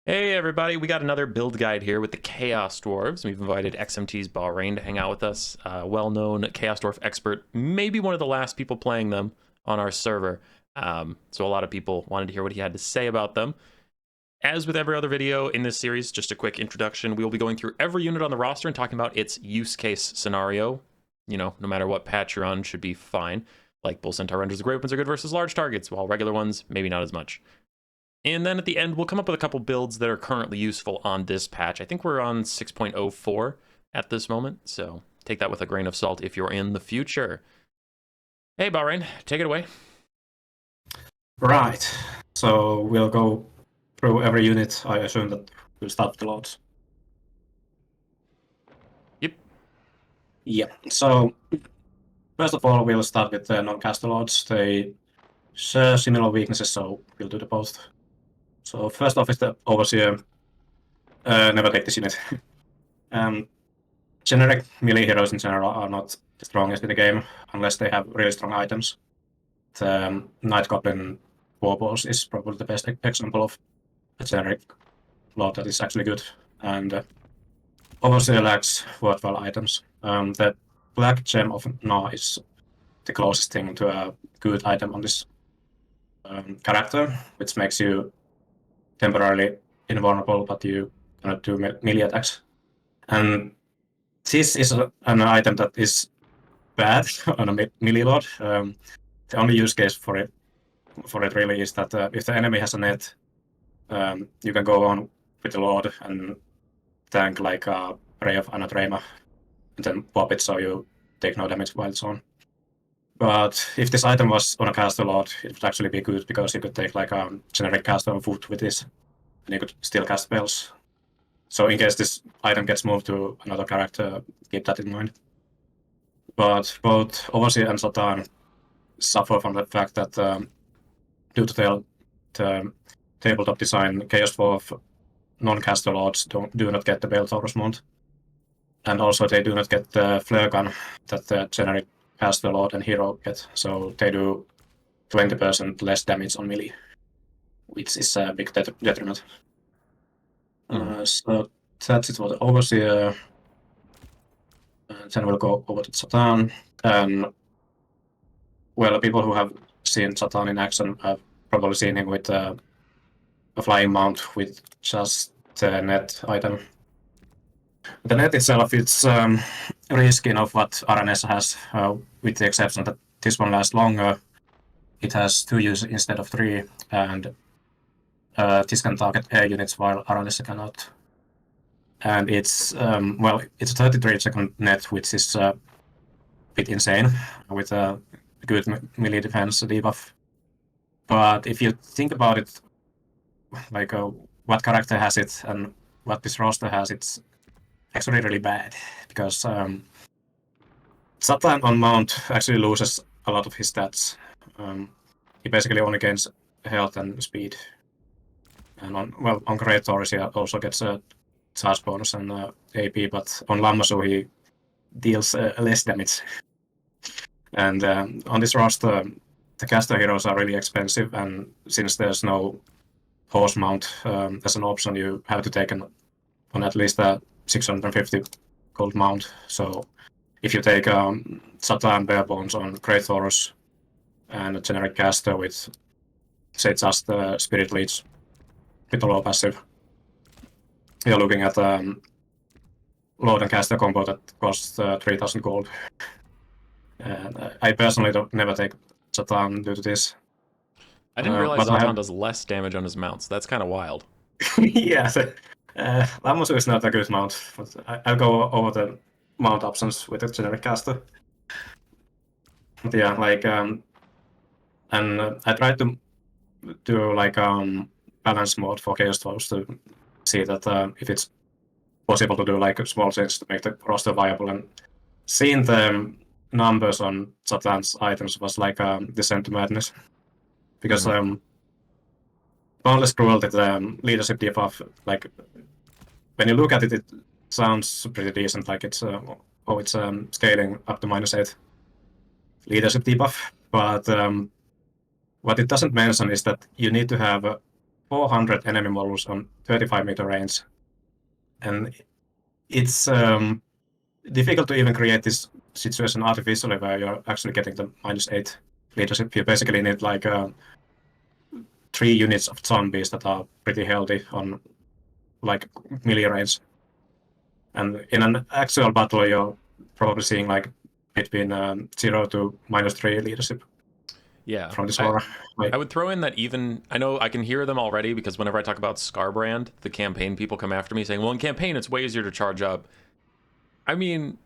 Hey everybody, we got another build guide here with the Chaos Dwarves. We've invited XMT's Bahrain to hang out with us. Well-known Chaos Dwarf expert, maybe one of the last people playing them on our server. So a lot of people wanted to hear what he had to say about them. As with every other video in this series, just a quick introduction. We will be going through every unit on the roster and talking about its use case scenario. You know, no matter what patch you're on, should be fine. Like Bull Centaur renders the great weapons are good versus large targets, while regular ones, maybe not as much. And then at the end, we'll come up with a couple builds that are currently useful on this patch. I think we're on 6.04 at this moment, so take that with a grain of salt if you're in the future. Hey, Bahrain, take it away. Right. So we'll go through every unit. I assume that we'll start with the lords. Yep. Yeah. So first of all, we'll start with the non-caster lords. They share similar weaknesses, so we'll do the both. So first off is the overseer. Never take this unit. Generic melee heroes in general are not the strongest in the game unless they have really strong items. The Night Goblin Warballs is probably the best example of a generic lord that is actually good. And overseer lacks worthwhile items. The Black Gem of Na is the closest thing to a good item on this character, which makes you temporarily invulnerable, but you cannot do melee attacks. And this is an item that is bad on a melee lord. The only use case for it really is that if the enemy has a net, you can go on with the lord and tank like a Ray of Anathema and then pop it so you take no damage while it's on. But if this item was on a caster lord, it would actually be good because you could take like a generic caster on foot with this and you could still cast spells. So in case this item gets moved to another character, keep that in mind. But both Overseer and Satan suffer from the fact that due to the tabletop design, Chaos Dwarf non-caster lords do not get the Bell Taurus mount. And also they do not get the flare gun that the generic caster lord and hero get. So they do 20% less damage on melee, which is a big detriment. So that's it for the Overseer. Then we'll go over to Satan. Well, people who have seen Satan in action have probably seen him with a flying mount with just the net item. The net itself, it's reskin of what Aranesa has, with the exception that this one lasts longer. It has 2 uses instead of 3, and this can target air units while Aranesa cannot. And it's, well, it's a 33-second net, which is a bit insane with a good melee defense debuff. But if you think about it, like what character has it and what this roster has, it's actually really bad because Satan on mount actually loses a lot of his stats. He basically only gains health and speed. And on Great Taurus he also gets a charge bonus and AP, but on Lammasu he deals less damage. And on this roster, the caster heroes are really expensive, and since there's no horse mount as an option, you have to take on at least a 650 gold mount. So if you take Satan Bare Bones on Great Taurus and a generic caster with, say, just Spirit Leech with a low passive, you're looking at Lord and caster combo that costs 3000 gold. And I personally never take Satan due to this. I didn't realize but Zoltan does less damage on his mounts. That's kind of wild. Yeah, Lammasu is not a good mount, but I'll go over the mount options with a generic caster. But yeah, like, and I tried to do like balance mode for Chaos Dwarves to see that if it's possible to do like small changes to make the roster viable, and seeing the numbers on Satan's items was like descent to madness. Because Boundless Cruelty, the leadership debuff, like when you look at it, it sounds pretty decent. Like it's scaling up to -8 leadership debuff. But what it doesn't mention is that you need to have 400 enemy models on 35-meter range. And it's difficult to even create this situation artificially where you're actually getting the -8 leadership. You basically need like 3 units of zombies that are pretty healthy on like melee range. And in an actual battle, you're probably seeing like between 0 to -3 leadership. Yeah. From this war. I would throw in that even, I know I can hear them already because whenever I talk about Scarbrand, the campaign people come after me saying, well, in campaign, it's way easier to charge up. I mean,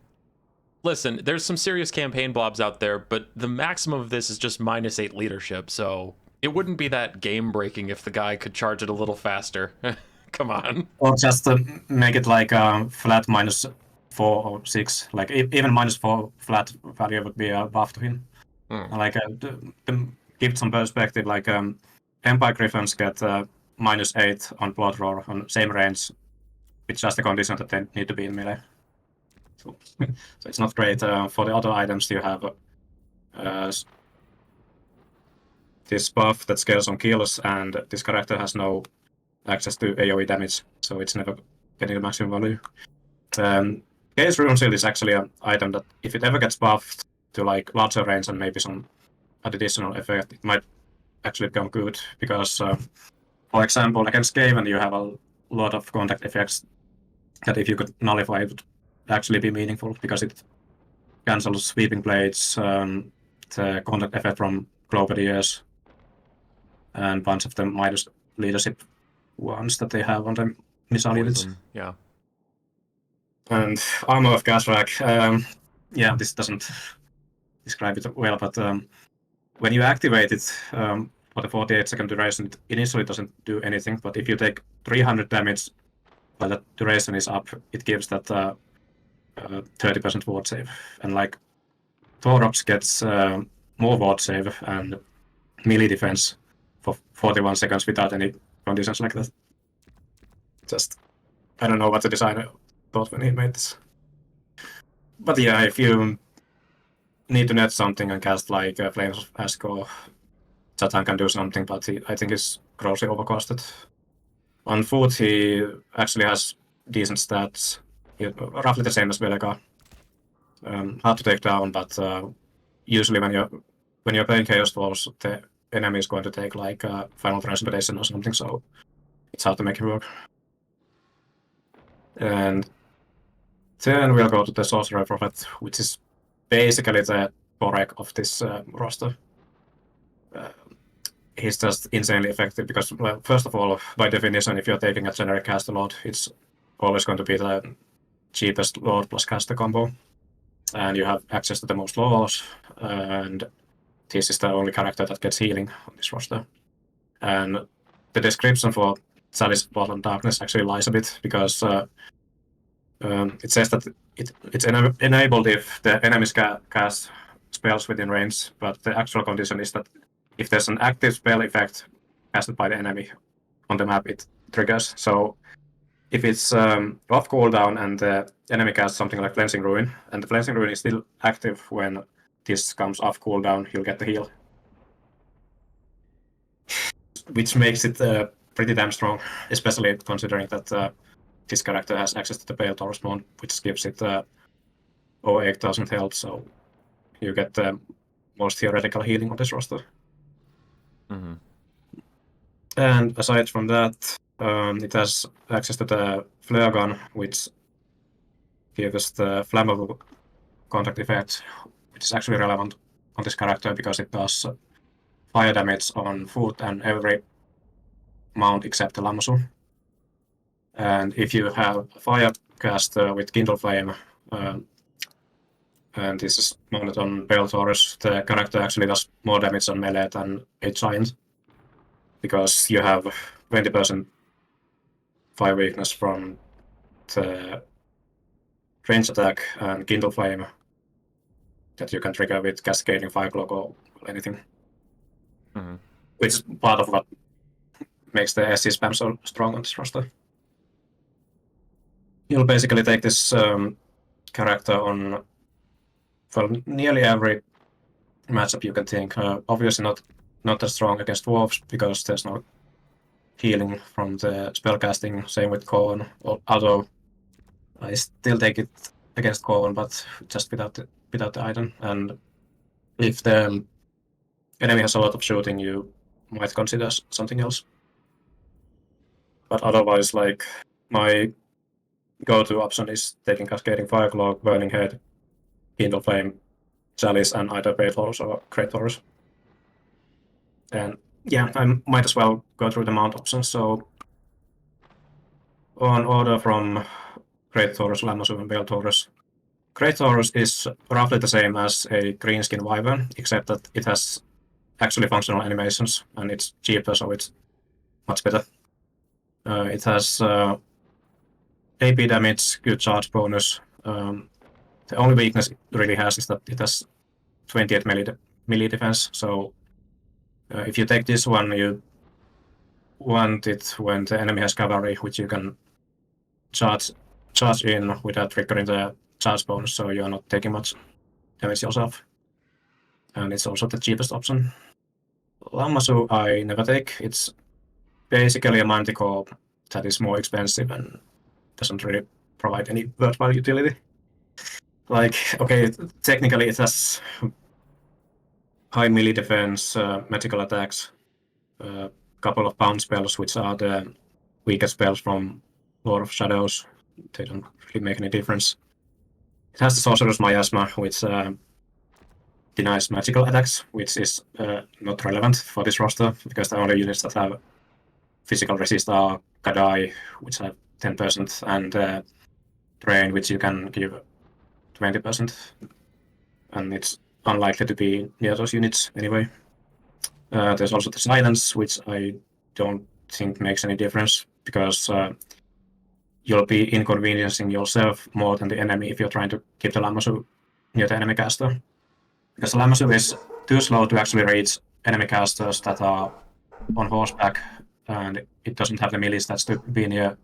listen, there's some serious campaign blobs out there, but the maximum of this is just -8 leadership, so it wouldn't be that game breaking if the guy could charge it a little faster. Come on. Or just make it like flat -4 or 6. Like even -4 flat value would be a buff to him. Like to give some perspective, like Empire Griffins get -8 on Blood Roar on same range, with just the condition that they need to be in melee. So it's not great. For the other items, you have this buff that scales on kills, and this character has no access to AoE damage, so it's never getting the maximum value. Case Rune Shield is actually an item that, if it ever gets buffed to like larger range and maybe some additional effect, it might actually become good, because for example, against Skaven you have a lot of contact effects that if you could nullify it would actually be meaningful, because it cancels sweeping blades, the contact effect from Globadiers, and bunch of the minus leadership ones that they have on the missile units. Yeah. And Armor of Gasrak, yeah, this doesn't describe it well, but when you activate it for the 48-second duration, it initially doesn't do anything, but if you take 300 damage while the duration is up, it gives that 30% ward save. And like Thorops gets more ward save and melee defense for 41 seconds without any conditions like that. Just, I don't know what the designer thought when he made this. But yeah, if you need to net something and cast like Flames of Asco, Satan can do something, but I think he's grossly overcosted. On foot, he actually has decent stats, roughly the same as Velega. Hard to take down, but usually when you're playing Chaos Dwarves, the enemy is going to take like Final Transmutation or something, so it's hard to make it work. And then we'll go to the Sorcerer Prophet, which is basically the Korek of this roster. He's just insanely effective because, well, first of all, by definition, if you're taking a generic caster Lord, it's always going to be the cheapest Lord plus caster combo. And you have access to the most laws, and this is the only character that gets healing on this roster. And the description for Chalice Bottom Darkness actually lies a bit, because it says that it's enabled if the enemies cast spells within range, but the actual condition is that if there's an active spell effect casted by the enemy on the map, it triggers. So if it's off cooldown and the enemy casts something like Cleansing Ruin, and the Cleansing Ruin is still active when this comes off cooldown, he'll get the heal. Which makes it pretty damn strong, especially considering that this character has access to the Pale Taurus Moon, which gives it 8,000 health, so you get the most theoretical healing on this roster. Mm-hmm. And aside from that, it has access to the Flare Gun, which gives the flammable contact effect, which is actually relevant on this character because it does fire damage on foot and every mount except the Lamusu. And if you have a fire caster with Kindle Flame, and this is mounted on Pale Taurus, the character actually does more damage on melee than a giant, because you have 20% fire weakness from the range attack and Kindle Flame that you can trigger with Cascading Firecloak or anything. Mm-hmm. Which is part of what makes the SC spam so strong on this roster. You'll basically take this character on, well, nearly every matchup you can think. Obviously not as strong against dwarves because there's no healing from the spellcasting, same with Corn, although I still take it against Corn, but just without the item. And if the enemy has a lot of shooting, you might consider something else. But otherwise, like, my go-to option is taking Cascading Fireclaw, Burning Head, Kindle Flame, Chalice, and either Balethorus or Great Taurus. And yeah, I might as well go through the mount options. So on order from Great Taurus, Lammasu, and Balethorus. Great Taurus is roughly the same as a Greenskin Wyvern, except that it has actually functional animations, and it's cheaper, so it's much better. It has AP damage, good charge bonus. The only weakness it really has is that it has 28 melee defense, so if you take this one, you want it when the enemy has Cavalry, which you can charge in without triggering the charge bonus, so you're not taking much damage yourself. And it's also the cheapest option. Lammasu I never take. It's basically a Manticore that is more expensive and doesn't really provide any worthwhile utility. Like, okay, technically it has high melee defense, magical attacks, a couple of bounce spells, which are the weakest spells from Lord of Shadows. They don't really make any difference. It has the Sorcerer's Miasma, which denies magical attacks, which is not relevant for this roster, because the only units that have physical resist are Kadai, which have 10%, and Drain, which you can give 20%. And it's unlikely to be near those units anyway. There's also the Silence, which I don't think makes any difference, because you'll be inconveniencing yourself more than the enemy if you're trying to keep the Lammasu near the enemy caster. Because the Lammasu is too slow to actually reach enemy casters that are on horseback, and it doesn't have the melee stats to be near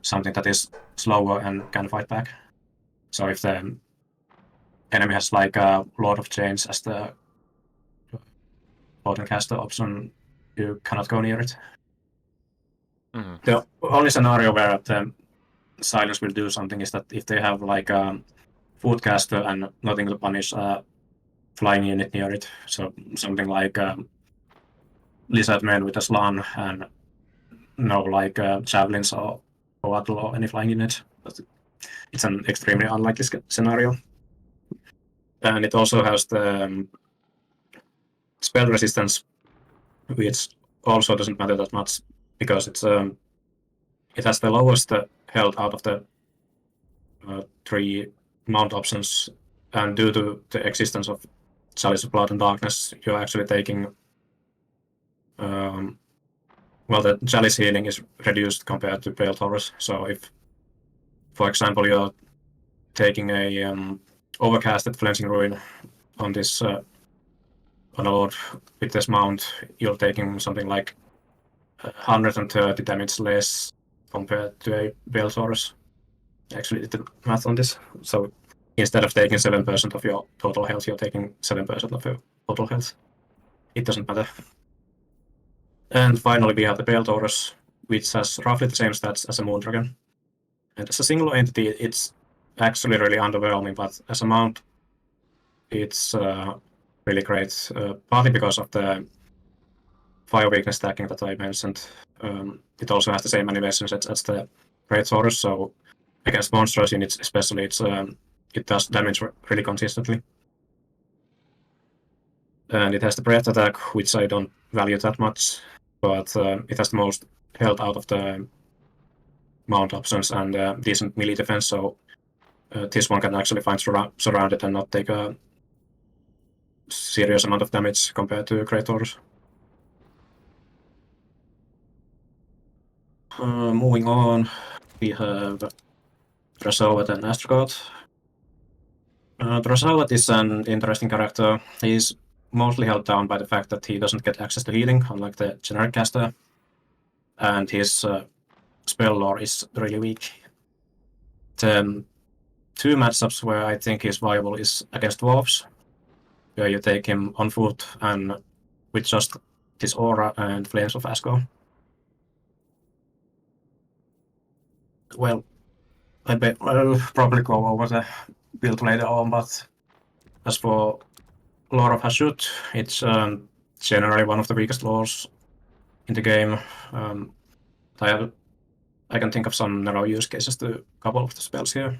something that is slower and can fight back. So if the enemy has like a Lord of Chains as the potent caster option, you cannot go near it. Mm-hmm. The only scenario where the Silence will do something is that if they have like a footcaster and nothing to punish a flying unit near it, so something like Lizard Man with a slan and no like javelins or Atl or any flying unit. But it's an extremely unlikely scenario. And it also has the spell resistance, which also doesn't matter that much because it has the lowest health out of the 3 mount options, and due to the existence of Chalice of Blood and Darkness, you're actually taking well, the Chalice healing is reduced compared to Balethorus. So if, for example, you're taking a overcasted Flensing Ruin on this on a Lord with this mount, you're taking something like 130 damage less compared to a Balethorus. Actually did the math on this. So instead of taking 7% of your total health, you're taking 7% of your total health. It doesn't matter. And finally, we have the Balethorus, which has roughly the same stats as a Moondragon. And as a single entity, it's actually really underwhelming, but as a mount, it's really great, partly because of the fire weakness stacking that I mentioned. It also has the same animation sets as the Great Taurus, so against monstrous units especially, it does damage really consistently. And it has the breath attack, which I don't value that much, but it has the most health out of the mount options and decent melee defense, so this one can actually find surrounded and not take a serious amount of damage compared to Great Taurus. Moving on, we have Drasovat and Astrogod. Drasovat is an interesting character. He's mostly held down by the fact that he doesn't get access to healing, unlike the generic caster, and his spell lore is really weak. The 2 matchups where I think he's viable is against Dwarfs, where you take him on foot and with just his aura and Flames of Asgore. Well, I'll probably go over the build later on, but as for lore of Hashut, it's generally one of the weakest lores in the game. Um, I can think of some narrow use cases to a couple of the spells here.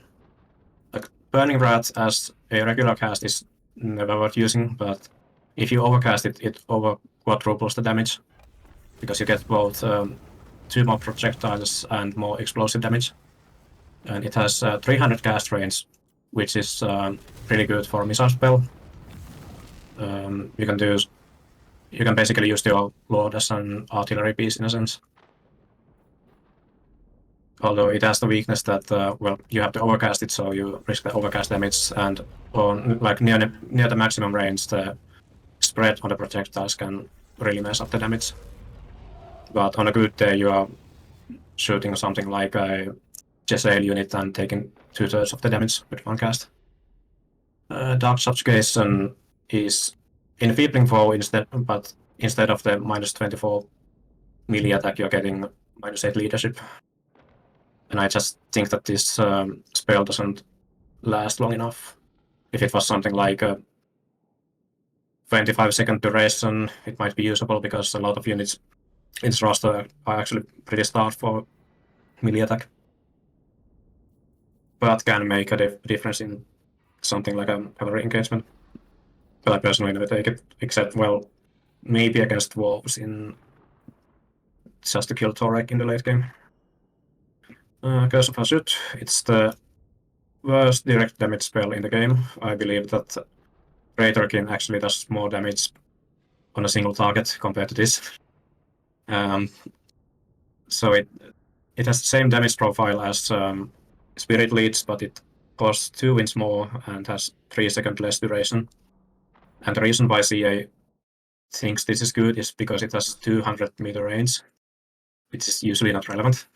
Like Burning Wrath as a regular cast is never worth using, but if you overcast it, it over quadruples the damage because you get both 2 more projectiles and more explosive damage. And it has 300 cast range, which is really good for a missile spell. You can basically use your lord as an artillery piece in a sense. Although it has the weakness that you have to overcast it, so you risk the overcast damage, and on like near the maximum range, the spread on the projectiles can really mess up the damage. But on a good day, you are shooting something like a Jezrael unit and taking 2/3 of the damage with one cast. Dark Subjugation is enfeebling foe but instead of the -24 melee attack, you're getting -8 leadership. And I just think that this spell doesn't last long enough. If it was something like a 25-second duration, it might be usable because a lot of units in this roster are actually pretty stout for melee attack. But can make a difference in something like a cavalry engagement. But I personally never take it, except, well, maybe against wolves in just to kill Torek in the late game. Curse of Hashut, it's the worst direct damage spell in the game. I believe that Praetorkin actually does more damage on a single target compared to this. So it has the same damage profile as Spirit Leech, but it costs 2 wins more and has 3 seconds less duration. And the reason why CA thinks this is good is because it has 200-meter range, which is usually not relevant.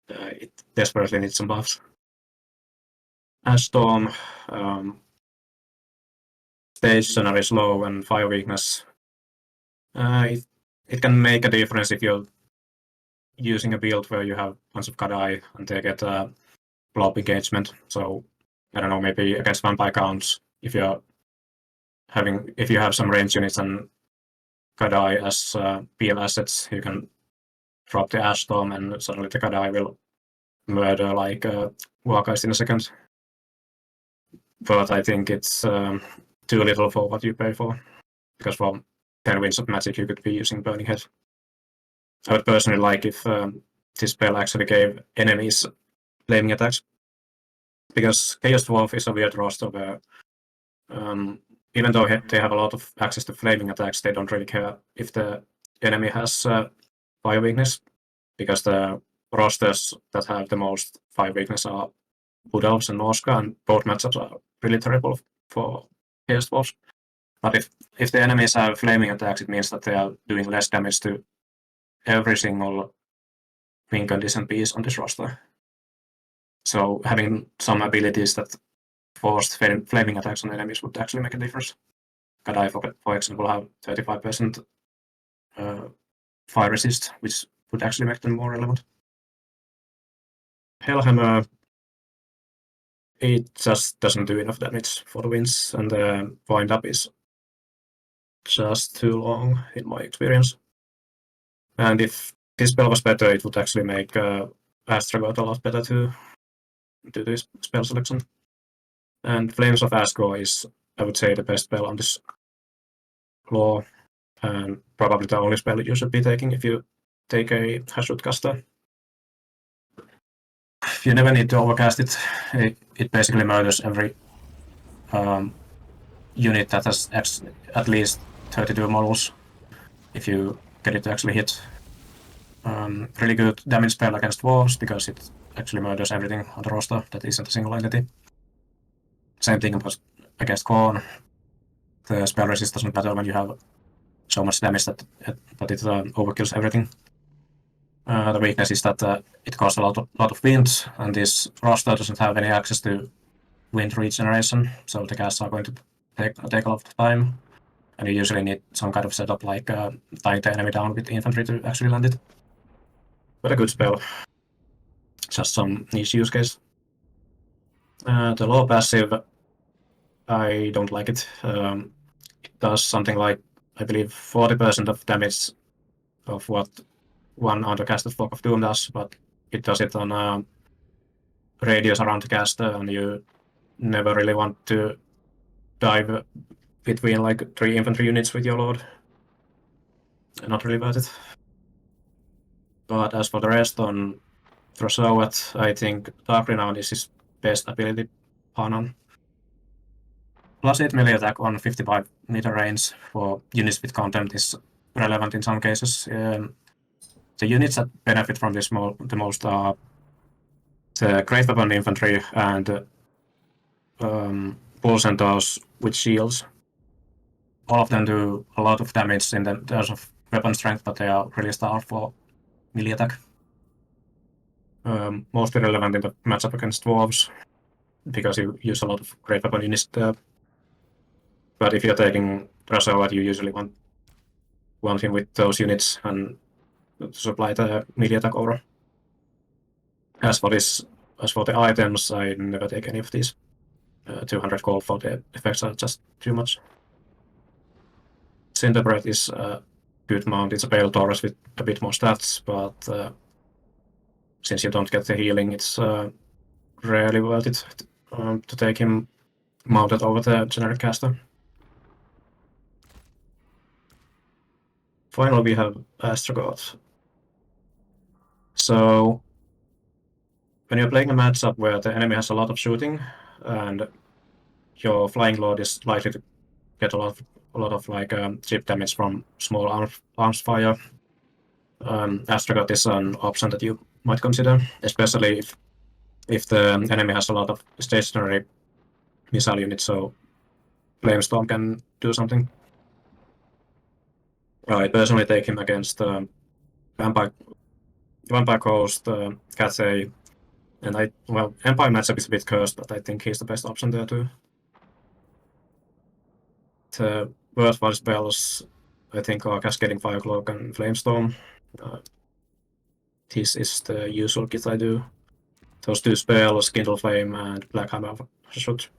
It desperately needs some buffs. Ash Storm, stationary, slow, and fire weakness. It can make a difference if you're using a build where you have a bunch of Kadai and they get blob engagement. So I don't know, maybe against vampire counts, if you have some range units and Kadai as PL assets, you can drop the Ash Storm and suddenly the Kadai will murder like Wargeist in a second. But I think it's too little for what you pay for, because for 10 wins of magic you could be using Burning Head. I would personally like if this spell actually gave enemies flaming attacks, because Chaos Dwarf is a weird roster where even though they have a lot of access to flaming attacks, they don't really care if the enemy has fire weakness, because the rosters that have the most fire weakness are Wood Elves and Norska, and both matchups are really terrible for Chaos Dwarfs. But if the enemies have flaming attacks, it means that they are doing less damage to every single win condition piece on this roster. So having some abilities that forced flaming attacks on enemies would actually make a difference. Kadai, for example, have 35% fire resist, which would actually make them more relevant. Hellhammer, it just doesn't do enough damage for the wins, and the wind-up is just too long, in my experience. And if this spell was better, it would actually make Astragot a lot better too, to this spell selection. And Flames of Asgore is, I would say, the best spell on this lore, and probably the only spell you should be taking if you take a Hashut caster. You never need to overcast it. It basically murders every unit that has at least 32 models if you get it to actually hit. Really good damage spell against wolves because it actually murders everything on the roster that isn't a single entity. Same thing against Khorne. The spell resist doesn't matter when you have so much damage that it overkills everything. The weakness is that it costs a lot of wind, and this roster doesn't have any access to wind regeneration, so the casts are going to take a lot of time, and you usually need some kind of setup like tying the enemy down with infantry to actually land it. But a good spell. just some niche use case. The low passive, I don't like it. It does something like, I believe, 40% of damage of what one undercasted Fog of Doom does, but it does it on a radius around the caster, and you never really want to dive between like 3 infantry units with your load. Not really worth it. But as for the rest on Throsoet, I think Dark Renown is his best ability Panon. Plus 8 melee attack on 55 meter range for units with contempt is relevant in some cases. The units that benefit from this the most are the Great Weapon Infantry and Bull Centaurs with shields. All of them do a lot of damage in terms of weapon strength, but they are really starved for melee attack. Mostly relevant in the matchup against Dwarves, because you use a lot of Great Weapon units there. But if you're taking Throsoet, you usually want him with those units and to supply the melee attack aura. As for the items, I never take any of these. 200 gold for the effects are just too much. Cinderbreath is a good mount. It's a Pale Taurus with a bit more stats, but since you don't get the healing, it's rarely worth it to take him mounted over the generic caster. Finally, we have Astrogoth. So, when you're playing a matchup where the enemy has a lot of shooting and your Flying Lord is likely to get a lot of like chip damage from small arms fire, Astrogoth is an option that you might consider, especially if the enemy has a lot of stationary missile units, so Flamestorm can do something. I personally take him against Vampire Coast, Cathay, and Empire matchup is a bit cursed, but I think he's the best option there too. The worthwhile spells, I think, are Cascading Firecloak and Flamestorm. This is the usual kit I do. Those two spells, Kindle Flame and Black Hammer shoot.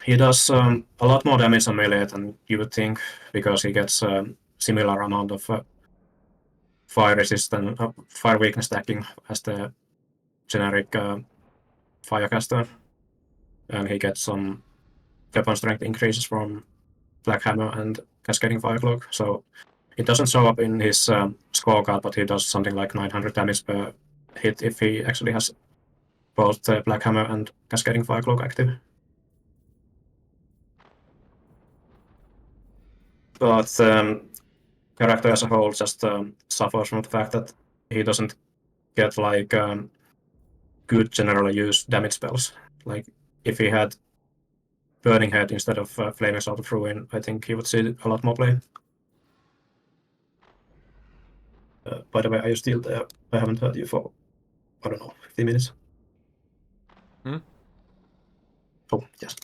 He does a lot more damage on melee than you would think, because he gets a similar amount of fire resistance, fire weakness stacking as the generic Firecaster, and he gets some weapon strength increases from Black Hammer and Cascading Firecloak. So it doesn't show up in his scorecard, but he does something like 900 damage per hit if he actually has both the Black Hammer and Cascading Firecloak active. But character as a whole just suffers from the fact that he doesn't get like good general use damage spells. Like if he had Burning Head instead of Flaming Sword of Ruin, I think he would see a lot more play. By the way, are you still there? I haven't heard you for, I don't know, 15 minutes. Oh, yes.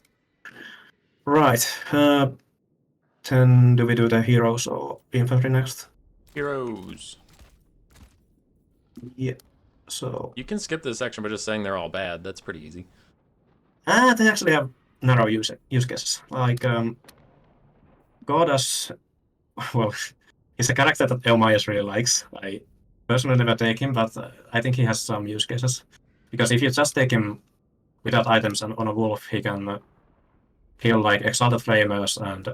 Right. Then do we do the heroes or infantry next? Heroes. Yeah. So You can skip this section by just saying they're all bad. That's pretty easy. they actually have narrow use cases. Like Godas, well, he's a character that Elmayas really likes. I personally never take him, but I think he has some use cases. Because if you just take him without items and on a wolf, he can kill like Exalted Flamers and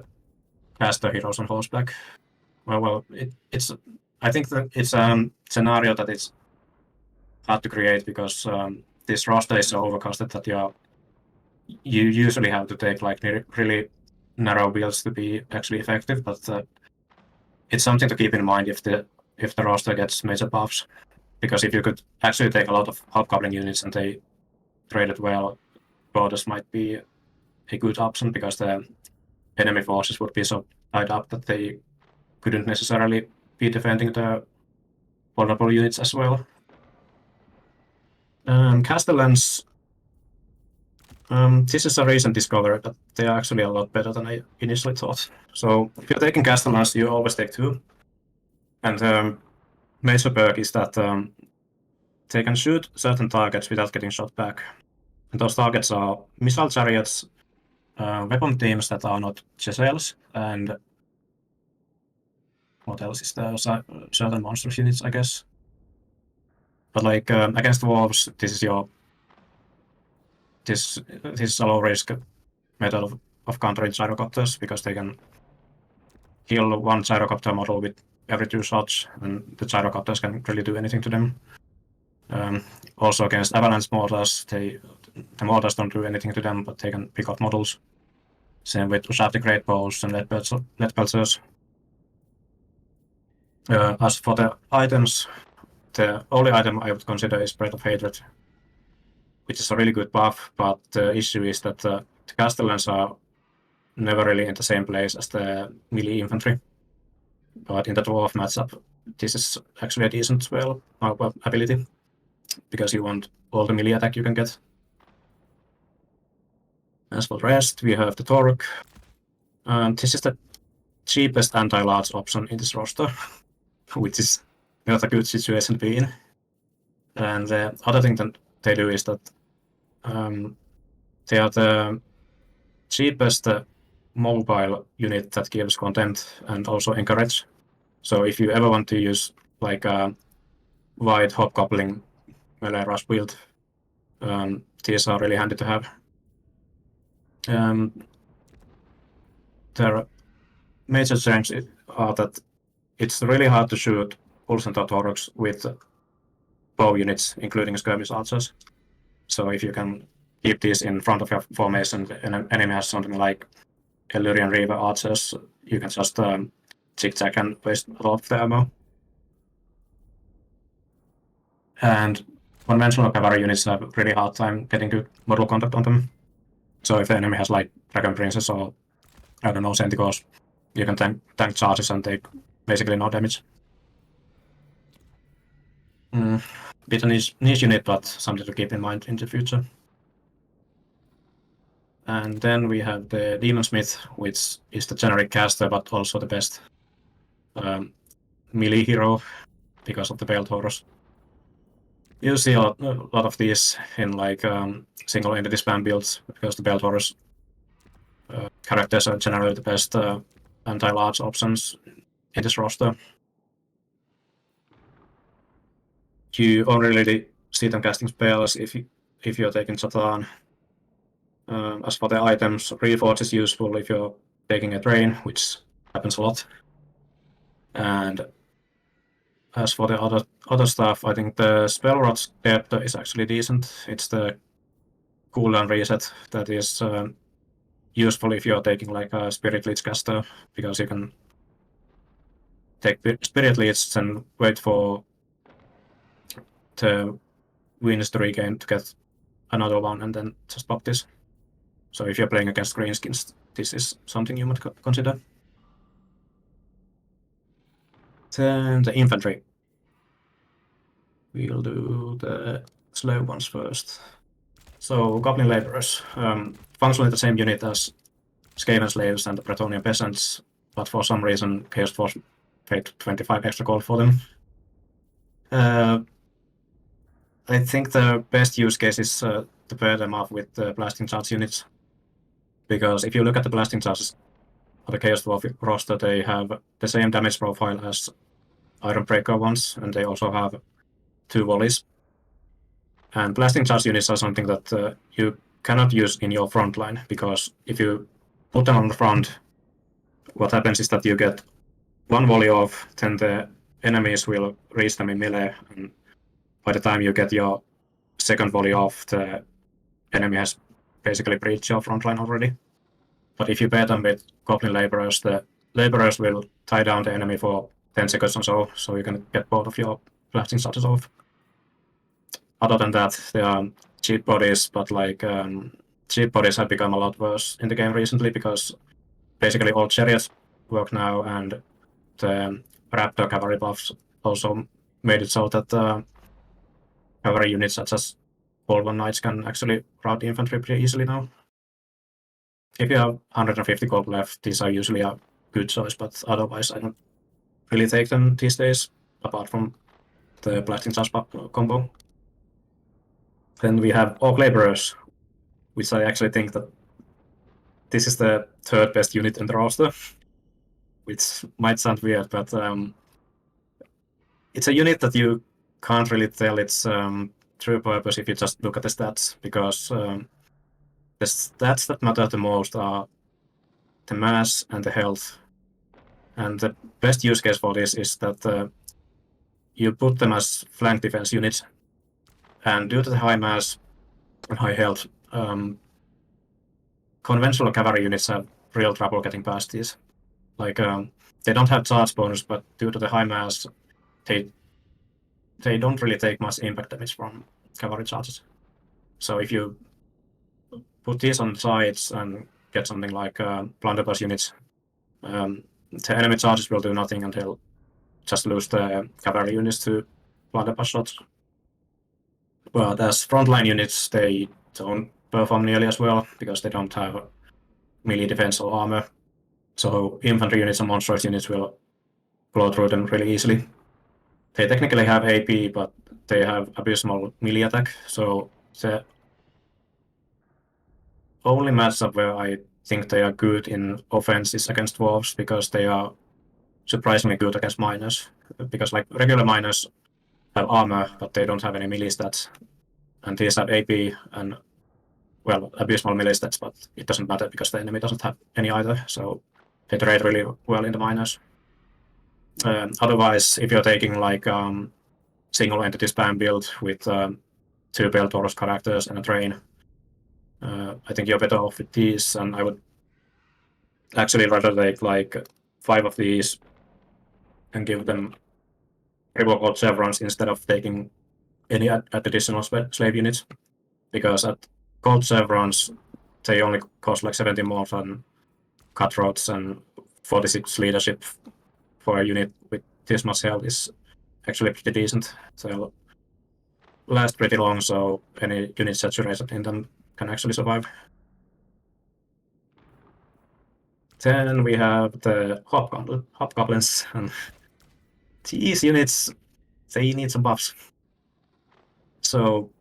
Caster heroes on horseback. Well, it's. I think that it's a scenario that it's hard to create because this roster is so overcasted that you usually have to take like really narrow builds to be actually effective. But it's something to keep in mind if the roster gets major buffs, because if you could actually take a lot of hobgoblin units and they traded well, Goddess might be a good option because the enemy forces would be so tied up that they couldn't necessarily be defending the vulnerable units as well. Castellans, this is a recent discovery, but they are actually a lot better than I initially thought. So if you're taking Castellans, you always take 2. And major perk is that they can shoot certain targets without getting shot back. And those targets are missile chariots, weapon teams that are not Chesels, and what else is there? Certain monster units, I guess. But like against dwarves, this is a low risk method of countering gyrocopters because they can kill one gyrocopter model with every 2 shots, and the gyrocopters can really do anything to them. Also against avalanche mortars, the mortars don't do anything to them, but they can pick up models. Same with shafty great bows and lead pelters. As for the items, the only item I would consider is Breath of Hatred, which is a really good buff, but the issue is that the castellans are never really in the same place as the melee infantry. But in the dwarf matchup, this is actually a decent spell ability, because you want all the melee attack you can get. As for the rest, we have the Torque. This is the cheapest anti-large option in this roster, which is not a good situation to be in. And the other thing that they do is that they are the cheapest mobile unit that gives contempt and also encourage. So if you ever want to use like a wide hobgoblin melee rush build, these are really handy to have. Their major changes are that it's really hard to shoot Pulse or Torques with bow units, including skirmish archers. So if you can keep these in front of your formation, and an enemy has something like Illyrian Reaver archers, you can just zigzag and waste a lot of the ammo. And conventional cavalry units have a really hard time getting good mortal contact on them. So if the enemy has like Dragon Princess or, I don't know, Senticles, you can tank charges and take basically no damage. Bit a niche unit, but something to keep in mind in the future. And then we have the Demon Smith, which is the generic caster, but also the best melee hero because of the Bale Taurus. You see a lot of these in like single entity spam builds because the Bale Taurus characters are generally the best anti-large options in this roster. You only really see them casting spells if you're taking Satan. As for the items, Reforge is useful if you're taking a train, which happens a lot. And as for the other stuff, I think the Spellrod's depth is actually decent. It's the cooldown reset that is useful if you're taking like a Spirit Leech caster, because you can take Spirit Leech and wait for the wins to regain to get another one and then just pop this. So if you're playing against greenskins, this is something you might consider. Then the infantry. We'll do the slow ones first. So Goblin Laborers, functionally the same unit as Skaven Slaves and the Bretonnian Peasants, but for some reason Chaos Force paid 25 extra gold for them. I think the best use case is to pair them up with the Blasting Charge units, because if you look at the Blasting Charges on the Chaos Dwarf roster, they have the same damage profile as Iron Breaker ones, and they also have 2 volleys. And Blasting Charge units are something that you cannot use in your front line, because if you put them on the front, what happens is that you get 1 volley off, then the enemies will reach them in melee, and by the time you get your second volley off, the enemy has basically breached your front line already. But if you pair them with Goblin Laborers, the Laborers will tie down the enemy for 10 seconds or so you can get both of your Blasting Charges off. Other than that, they are cheap bodies, but like cheap bodies have become a lot worse in the game recently because basically all chariots work now, and the Raptor cavalry buffs also made it so that cavalry units such as Golden Knights can actually rout the infantry pretty easily now. If you have 150 gold left, these are usually a good choice, but otherwise I don't really take them these days, apart from the Blasting Charge combo. Then we have Orc Laborers, which I actually think that this is the third best unit in the roster, which might sound weird, but it's a unit that you can't really tell its true purpose if you just look at the stats, because the stats that matter the most are the mass and the health. And the best use case for this is that you put them as flank defense units, and due to the high mass and high health, conventional cavalry units have real trouble getting past these. Like, they don't have charge bonus, but due to the high mass, they don't really take much impact damage from cavalry charges. So if you put these on sides and get something like blunderbuss units, the enemy charges will do nothing until just lose the cavalry units to blunderbuss shots. But as frontline units, they don't perform nearly as well because they don't have melee defense or armor. So infantry units and monstrous units will blow through them really easily. They technically have AP, but they have abysmal melee attack. So the only matchup where I think they are good in offense is against dwarves, because they are surprisingly good against miners. Because like regular miners have armor, but they don't have any melee stats, and these have AP and well abysmal melee stats, but it doesn't matter because the enemy doesn't have any either. So they trade really well in the miners. Otherwise, if you're taking like single entity spam build with 2 Beltaurus characters and a train, I think you're better off with these, and I would actually rather take like 5 of these and give them revoke all chevrons instead of taking any additional slave units, because at gold chevrons they only cost like 70 more than cutthroats, and 46 leadership for a unit with this much health is actually pretty decent. They'll last pretty long, so any unit saturated in them can actually survive. Then we have the hobgoblins, and these units, they need some buffs. So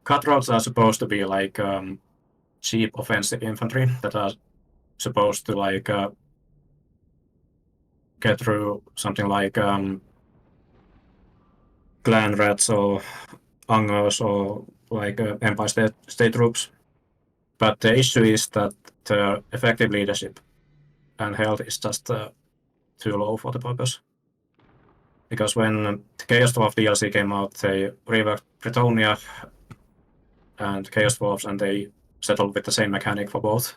cutthroats are supposed to be like cheap offensive infantry that are supposed to like get through something like clan rats or angers or like Empire State troops. But the issue is that the effective leadership and health is just too low for the purpose. Because when the Chaos Dwarf DLC came out, they reworked Bretonia and Chaos Dwarfs, and they settled with the same mechanic for both.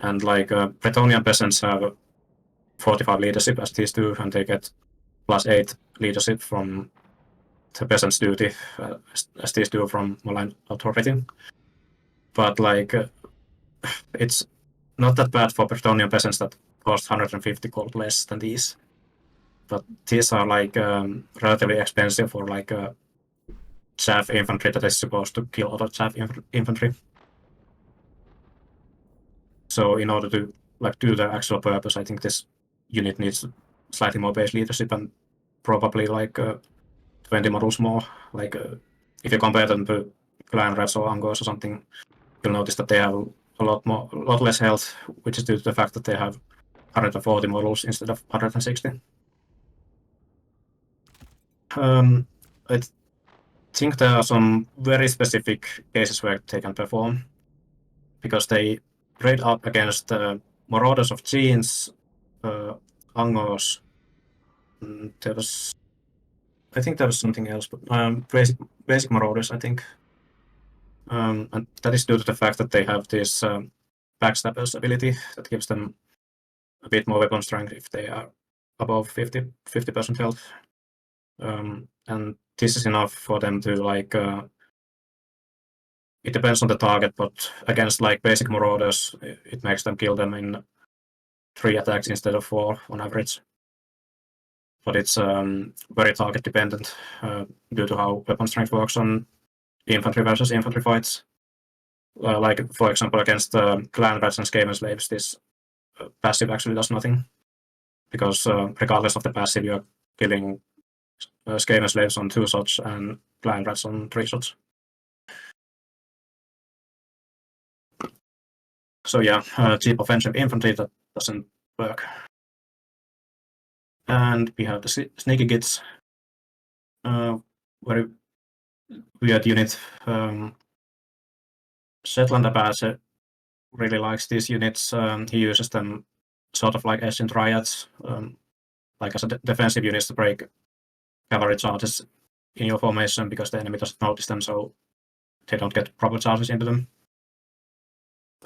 And like Bretonian peasants have 45 leadership as these do, and they get +8 leadership from the peasants' duty as these do from malign authority. But like it's not that bad for Bretonian peasants that cost 150 gold less than these. But these are like relatively expensive for like chaff infantry that is supposed to kill other chaff infantry. So in order to like do the actual purpose, I think this unit needs slightly more base leadership and probably like 20 models more. Like if you compare them to clan rats or angos or something, you'll notice that they have a lot less health, which is due to the fact that they have 140 models instead of 160. I think there are some very specific cases where they can perform, because they trade up against Marauders of Genes, Angos. I think there was something else, but basic Marauders, I think. And that is due to the fact that they have this backstabbers ability that gives them a bit more weapon strength if they are above 50% health. And this is enough for them to like it depends on the target, but against like basic Marauders, it makes them kill them in 3 attacks instead of 4 on average. But it's very target dependent due to how weapon strength works on infantry versus infantry fights. Like for example, against clan rats and Skaven slaves, this passive actually does nothing, because regardless of the passive, you're killing Skaven slaves on 2 shots and clan rats on 3 shots. So yeah, cheap offensive infantry that doesn't work. And we have the sneaky gits, very weird unit. Shetland Apache really likes these units. He uses them sort of like as in triads, like as a defensive units to break cavalry charges in your formation because the enemy doesn't notice them, so they don't get proper charges into them.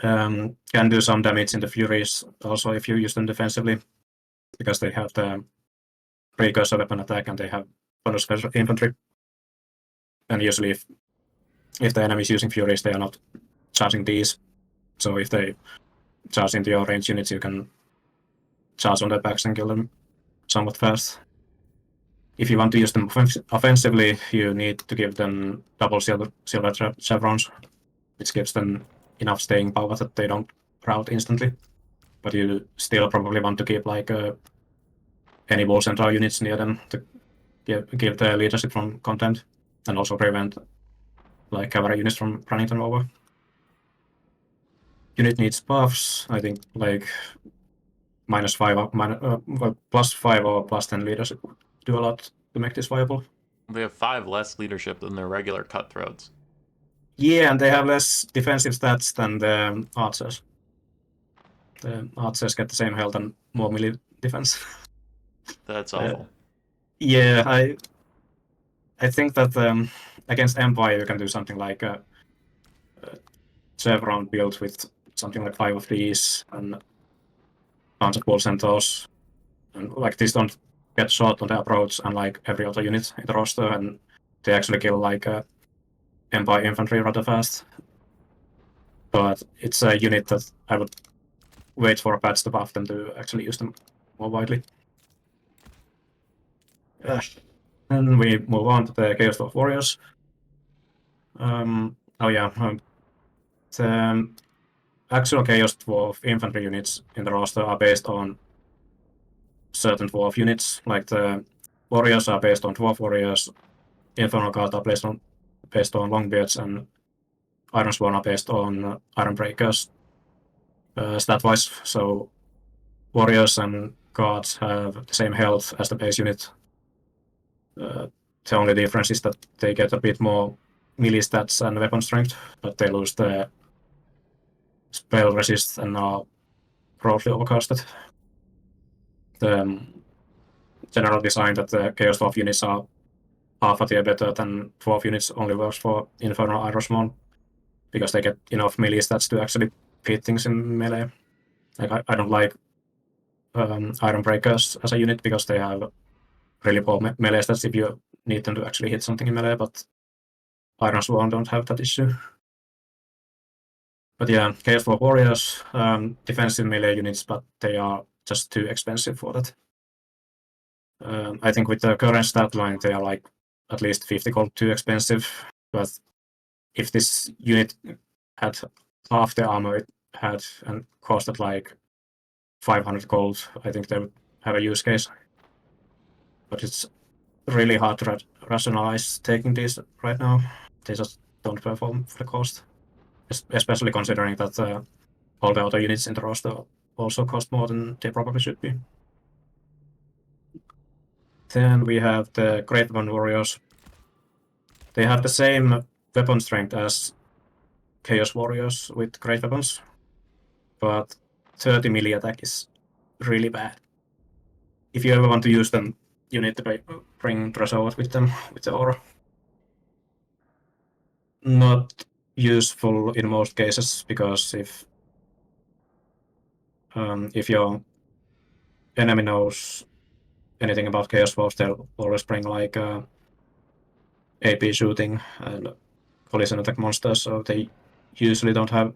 Can do some damage in the Furies also if you use them defensively, because they have the precursor weapon attack and they have bonus infantry. And usually if the enemy is using Furies, they are not charging these. So if they charge into your range units, you can charge on their backs and kill them somewhat fast. If you want to use them offensively, you need to give them double silver chevrons, which gives them enough staying power that they don't rout instantly. But you still probably want to keep like any wall central units near them to give the leadership from content, and also prevent like cavalry units from running them over. Unit needs buffs, I think like -5, +5 or +10 leadership would do a lot to make this viable. They have 5 less leadership than their regular cutthroats. Yeah, and they have less defensive stats than the archers. The archers get the same health and more melee defense. That's awful. Yeah, I think that against Empire you can do something like a chevron build with something like 5 of these and bunch of wall centaurs. And like these don't get shot on the approach, unlike every other unit in the roster, and they actually kill like Empire infantry rather fast. But it's a unit that I would wait for a patch to buff them to actually use them more widely. Then we move on to the Chaos Dwarf Warriors. The actual Chaos Dwarf infantry units in the roster are based on certain dwarf units, like the warriors are based on dwarf warriors, Infernal Guard are based on Longbeards, and Iron Sworn are based on Iron Breakers stat-wise. So warriors and guards have the same health as the base unit. The only difference is that they get a bit more melee stats and weapon strength, but they lose the spell resist and are broadly overcasted. The general design that the Chaos Dwarf units are half a tier better than Dwarf units only works for Infernal Iron Sworn, because they get enough melee stats to actually beat things in melee. Like I don't like Iron Breakers as a unit because they have really poor melee stats if you need them to actually hit something in melee, but Iron Sworn don't have that issue. But yeah, Chaos Dwarf Warriors, defensive melee units, but they are just too expensive for that. I think with the current stat line, they are like at least 50 gold too expensive, but if this unit had half the armor it had and costed like 500 gold, I think they would have a use case. But it's really hard to rationalize taking these right now. They just don't perform for the cost, especially considering that all the other units in the roster also cost more than they probably should be. Then we have the Great Weapon Warriors. They have the same weapon strength as Chaos Warriors with great weapons, but 30 melee attack is really bad. If you ever want to use them, you need to bring Dressowat with them, with the aura. Not useful in most cases, because if your enemy knows anything about Chaos Wolves, they'll always bring like AP shooting and collision attack monsters, so they usually don't have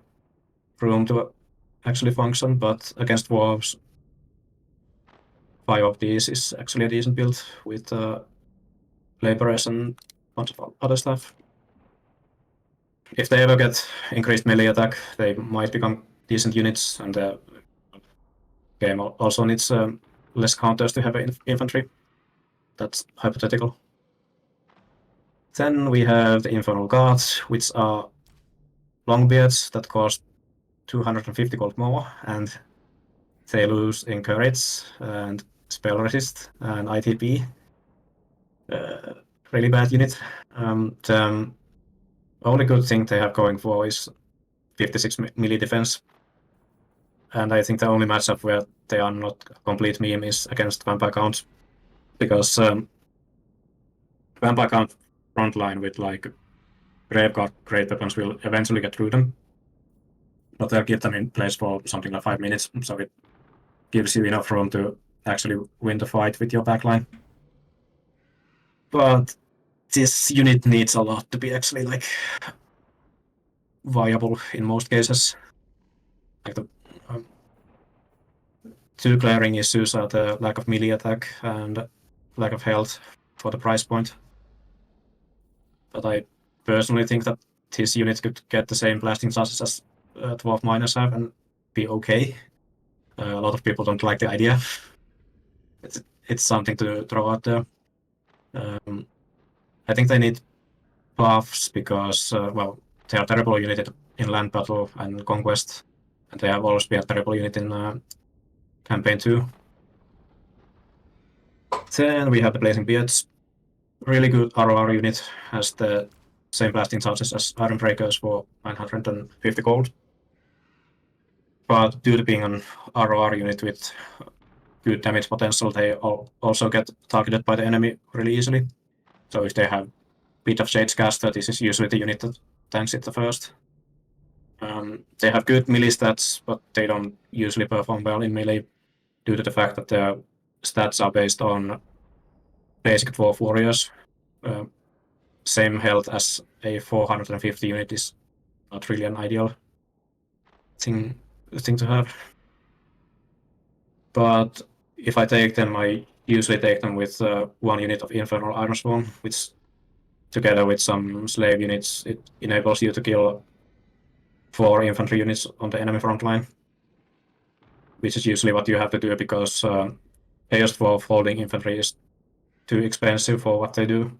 room to actually function, but against dwarves, 5 of these is actually a decent build with laborers and a bunch of other stuff. If they ever get increased melee attack, they might become decent units, and the game also needs less counters to have infantry. That's hypothetical. Then we have the Infernal Guards, which are Longbeards that cost 250 gold more, and they lose in courage and spell resist and ITP. Really bad unit. The only good thing they have going for is 56 melee defense. And I think the only matchup where they are not a complete meme is against Vampire Count, because Vampire Count frontline with like Graveguard great weapons will eventually get through them, but they'll keep them in place for something like 5 minutes, so it gives you enough room to actually win the fight with your backline. But this unit needs a lot to be actually like viable in most cases. Like the two glaring issues are the lack of melee attack and lack of health for the price point. But I personally think that this unit could get the same blasting chances as Dwarf miners have and be okay. A lot of people don't like the idea. It's something to throw out there. I think they need buffs because, well, they are terrible unit in land battle and conquest, and they have always been a terrible unit in campaign 2. Then we have the Blazing Beards. Really good ROR unit, has the same blasting charges as Iron Breakers for 950 gold. But due to being an ROR unit with good damage potential, they also get targeted by the enemy really easily. So if they have bit of Shadecaster, this is usually the unit that tanks it the first. They have good melee stats, but they don't usually perform well in melee due to the fact that their stats are based on basic Dwarf warriors. Same health as a 450 unit is not really an ideal thing to have. But if I take them, I usually take them with 1 unit of Infernal Ironsworn, which together with some slave units, it enables you to kill 4 infantry units on the enemy front line, which is usually what you have to do because Chaos Dwarf holding infantry is too expensive for what they do.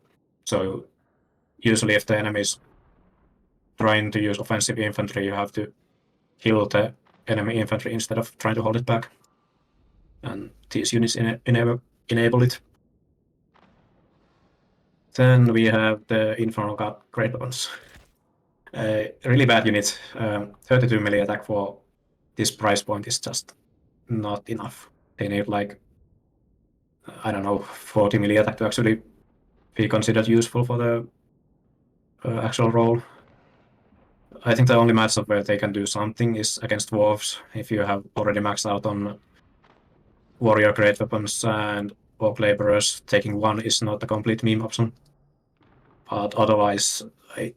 So usually if the enemy is trying to use offensive infantry, you have to kill the enemy infantry instead of trying to hold it back. And these units enable it. Then we have the Infernal God Great Weapons. A really bad unit. 32 melee attack for this price point is just not enough. They need like, I don't know, 40 melee attack to actually be considered useful for the actual role. I think the only matchup where they can do something is against Dwarves. If you have already maxed out on Warrior Great Weapons and Orc Laborers, taking 1 is not a complete meme option. But otherwise, I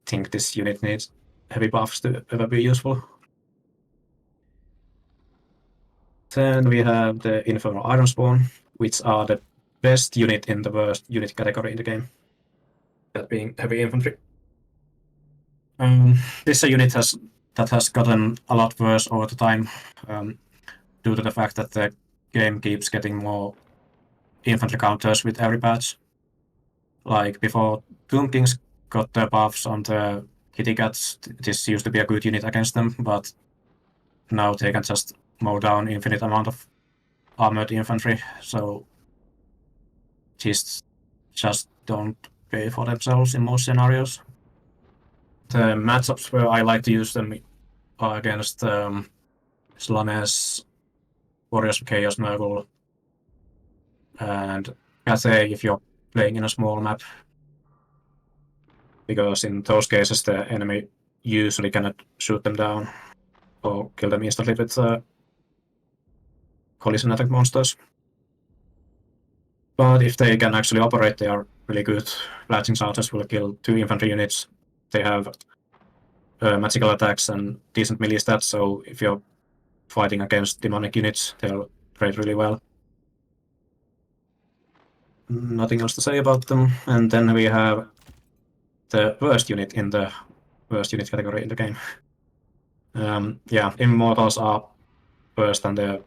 think this unit needs heavy buffs to ever be useful. Then we have the Infernal Ironsworn, which are the best unit in the worst unit category in the game, that being heavy infantry. This unit that has gotten a lot worse over the time due to the fact that the game keeps getting more infantry counters with every patch. Like before Tomb Kings got the buffs on the Kitty Cats, this used to be a good unit against them, but now they can just mow down infinite amount of armored infantry, so these just don't pay for themselves in most scenarios. The matchups where I like to use them are against Slanesh, Warriors of Chaos Nurgle, and Cathay if you're playing in a small map, because in those cases the enemy usually cannot shoot them down or kill them instantly with collision attack monsters. But if they can actually operate, they are really good. Blasting charges will kill 2 infantry units. They have magical attacks and decent melee stats, so if you're fighting against demonic units, they'll trade really well. Nothing else to say about them. And then we have the worst unit in the worst unit category in the game. Yeah, Immortals are worse than the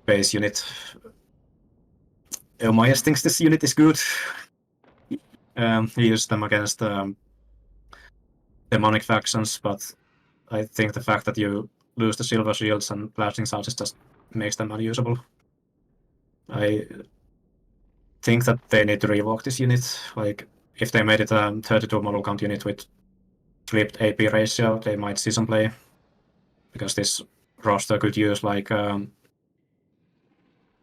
base unit. Elmias thinks this unit is good. He used them against demonic factions, but I think the fact that you lose the silver shields and blasting salves just makes them unusable. I think that they need to rework this unit. Like, if they made it a 32 model count unit with flipped AP ratio, they might see some play. Because this roster could use like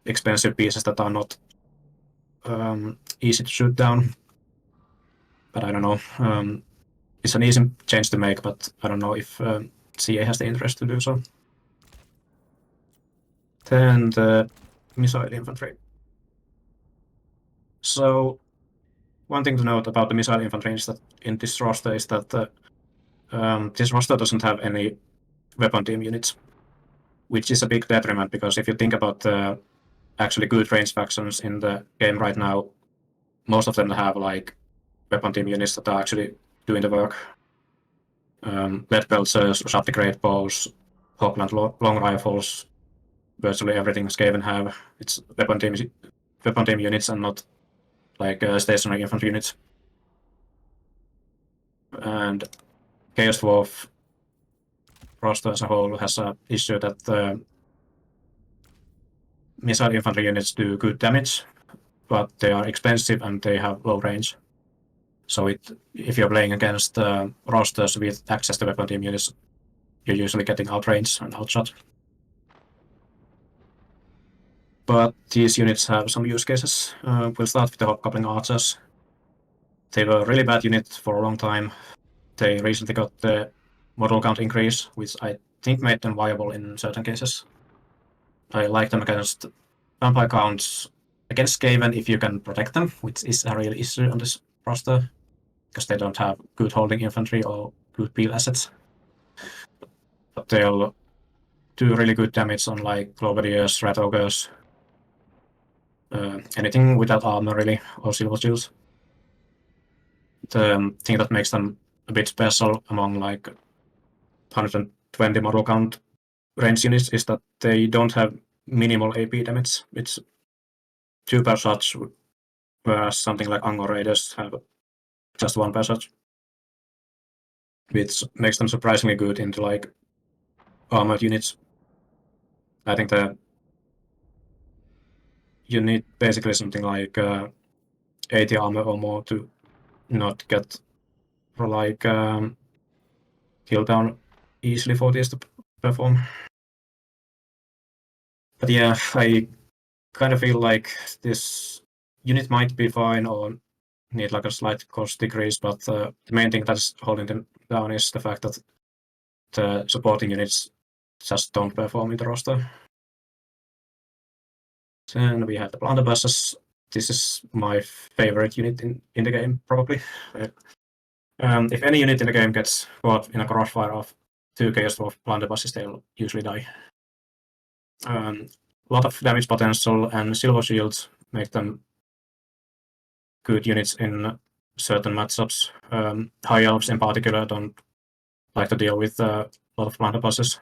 expensive pieces that are not easy to shoot down. But I don't know. It's an easy change to make, but I don't know if CA has the interest to do so. Then the missile infantry. So one thing to note about the missile infantry is that in this roster is that this roster doesn't have any weapon team units, which is a big detriment because if you think about the actually good range factions in the game right now, most of them have like weapon team units that are actually doing the work. Lead pelters, Shafty great bows, Hawkland long rifles, virtually everything Skaven have. It's weapon team units and not like stationary infantry units. And Chaos Dwarf roster as a whole has an issue that missile infantry units do good damage, but they are expensive and they have low range. So if you're playing against rosters with access to weapon team units, you're usually getting outranged and outshot. But these units have some use cases. We'll start with the Hobgoblin Archers. They were a really bad unit for a long time. They recently got the model count increase, which I think made them viable in certain cases. I like them against vampire counts. Against Skaven, if you can protect them, which is a real issue on this roster, because they don't have good holding infantry or good peel assets. But they'll do really good damage on like Globadiers, Rat Ogres, anything without armor really, or silver shields. The thing that makes them a bit special among like 120 model count range units is that they don't have minimal AP damage. It's 2 per shot, whereas something like Angor Raiders have just 1 per shot, which makes them surprisingly good into like armored units. I think you need basically something like 80 armor or more to not get like killed down easily for this to perform. But yeah, I kind of feel like this unit might be fine or need like a slight cost decrease, but the main thing that's holding them down is the fact that the supporting units just don't perform in the roster. Then we have the blunderbusses. This is my favorite unit in the game, probably. If any unit in the game gets caught in a crossfire of 2 Chaos Dwarf blunderbusses, they'll usually die. A lot of damage potential and silver shields make them good units in certain matchups. High elves in particular don't like to deal with a lot of blunderbusses.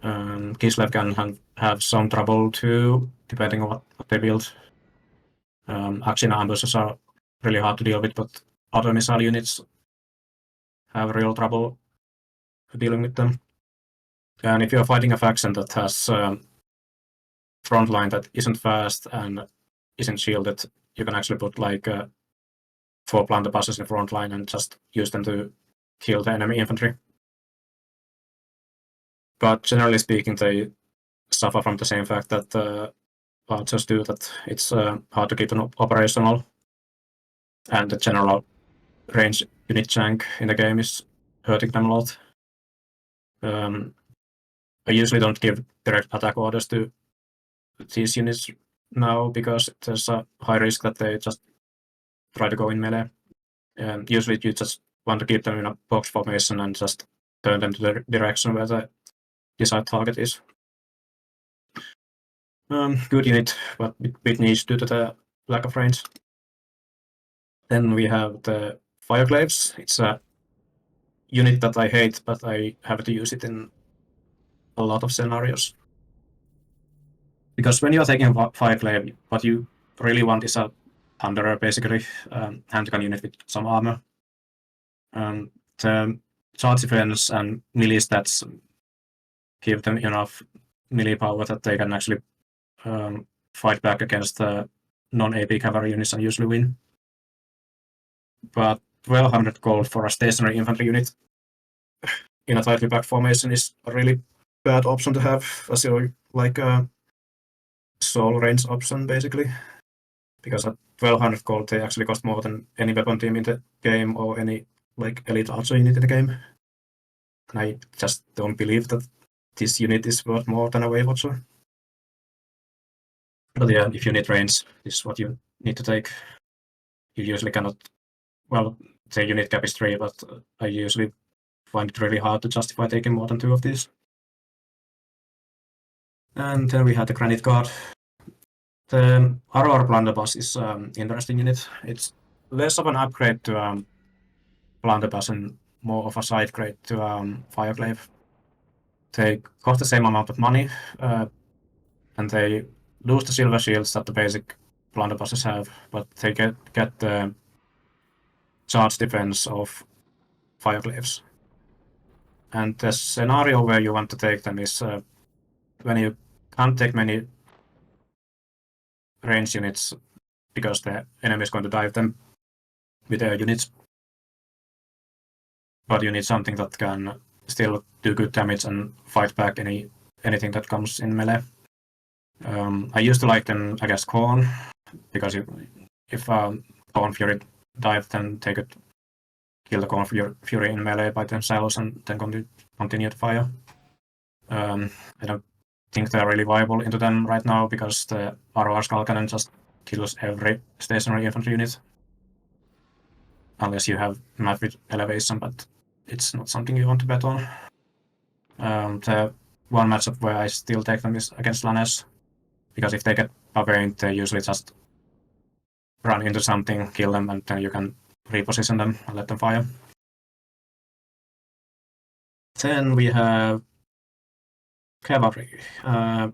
Kislev can have some trouble too, depending on what they build. Axina ambushes are really hard to deal with, but other missile units have real trouble dealing with them. And if you're fighting a faction that has front line that isn't fast and isn't shielded, you can actually put like 4 blunderbusses in front line and just use them to kill the enemy infantry. But generally speaking, they suffer from the same fact that archers do, that it's hard to keep them operational. And the general range unit jank in the game is hurting them a lot. I usually don't give direct attack orders to these units now because there's a high risk that they just try to go in melee. Usually you just want to keep them in a box formation and just turn them to the direction where the desired target is. Good unit, but bit niche due to the lack of range. Then we have the Fireclaves. It's a unit that I hate, but I have to use it in a lot of scenarios. Because when you're taking a Fireclave, what you really want is a Thunderer, basically, handgun unit with some armor. The charge defense and melee stats give them enough melee power that they can actually fight back against non-AP cavalry units and usually win. But 1200 gold for a stationary infantry unit in a tightly packed formation is a really bad option to have as your like a soul range option basically. Because at 1200 gold they actually cost more than any weapon team in the game or any like elite archer unit in the game. And I just don't believe that this unit is worth more than a Wave Watcher. But yeah, if you need range, this is what you need to take. You usually cannot, well, the unit cap is 3, but I usually find it really hard to justify taking more than 2 of these. And then we have the Granite Guard. The Aurora Blunderbuss is an interesting unit. It's less of an upgrade to Blunderbuss and more of a side grade to Fireclave. They cost the same amount of money, and they lose the silver shields that the basic blunderbusses have, but they get the charge defense of Fireclaves. And the scenario where you want to take them is when you can't take many range units because the enemy is going to dive them with their units. But you need something that can still do good damage and fight back anything that comes in melee. I used to like them against Khorne, because if Khorne Fury dive, then they could kill the Khorne Fury in melee by themselves and then continue to fire. I don't think they're really viable into them right now because the Aurora Skull Cannon just kills every stationary infantry unit. Unless you have massive elevation, but it's not something you want to bet on. The one matchup where I still take them is against Lanes, because if they get barbarian, they usually just run into something, kill them, and then you can reposition them and let them fire. Then we have Cavalry. I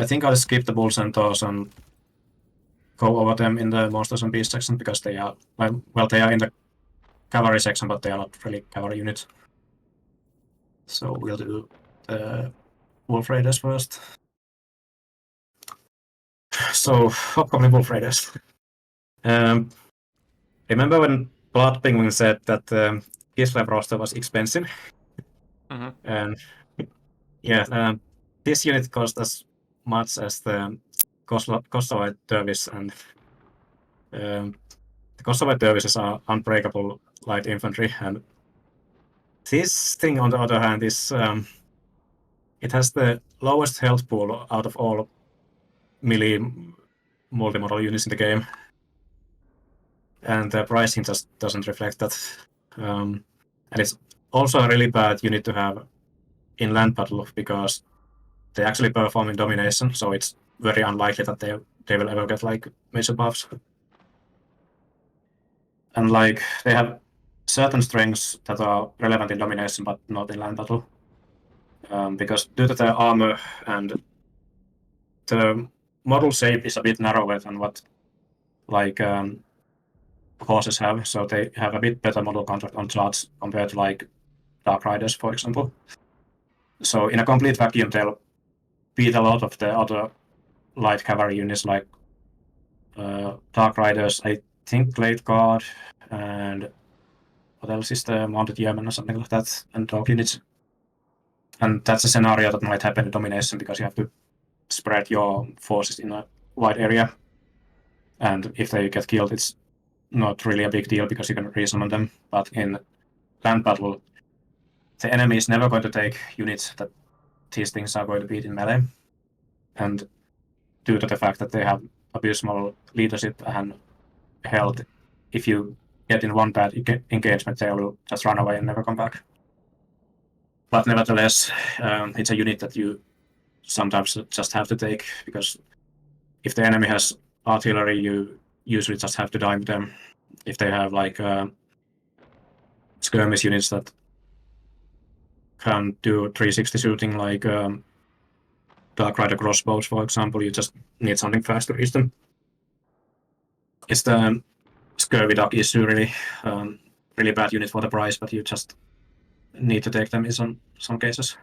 think I'll skip the Bull Centaurs and go over them in the Monsters and Beasts section because they are, well, they are in the Cavalry section, but they are not really Cavalry units. So we'll do the Wolf Raiders first. So, Hobgoblin Wolf Raiders. Remember when Blood Penguin said that Kislev roster was expensive? And yeah, this unit cost as much as the Kosovo Dervish, and the Kosovo Dervishes are unbreakable light infantry, and this thing on the other hand is it has the lowest health pool out of all melee multi-model units in the game, and the pricing just doesn't reflect that. And it's also a really bad unit to have in land battle because they actually perform in domination, so it's very unlikely that they will ever get like major buffs. And like they have certain strengths that are relevant in domination but not in land battle, because due to their armor and the model shape is a bit narrower than what like horses have, so they have a bit better model contract on charts compared to like Dark Riders, for example. So in a complete vacuum, they'll beat a lot of the other light cavalry units like Dark Riders, I think Glade Guard, and what else is the Mounted Yeoman or something like that, and dog units. And that's a scenario that might happen in domination because you have to spread your forces in a wide area. And if they get killed, it's not really a big deal because you can resummon them. But in land battle, the enemy is never going to take units that these things are going to beat in melee. And due to the fact that they have abysmal leadership and health, if you get in one bad engagement, they will just run away and never come back. But nevertheless, it's a unit that you sometimes just have to take, because if the enemy has artillery, you usually just have to dime them. If they have like skirmish units that can do 360 shooting, like Dark Rider crossbows, for example, you just need something fast to reach them. It's the Scurvy Duck issue, really. Really bad unit for the price, but you just need to take them in some cases.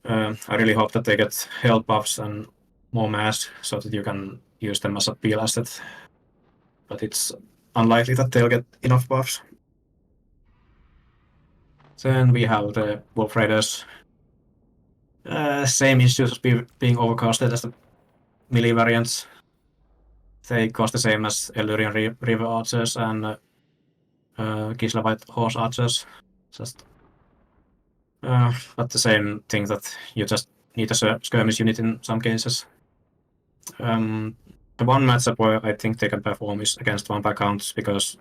I really hope that they get health buffs and more mass so that you can use them as a peel asset. But it's unlikely that they'll get enough buffs. Then we have the Wolf Raiders. Same issues as being overcasted as the melee variants. They cost the same as Ellyrian River Archers and Kislevites Horse Archers. But the same thing that you just need a skirmish unit in some cases. The one matchup where I think they can perform is against vampire counts because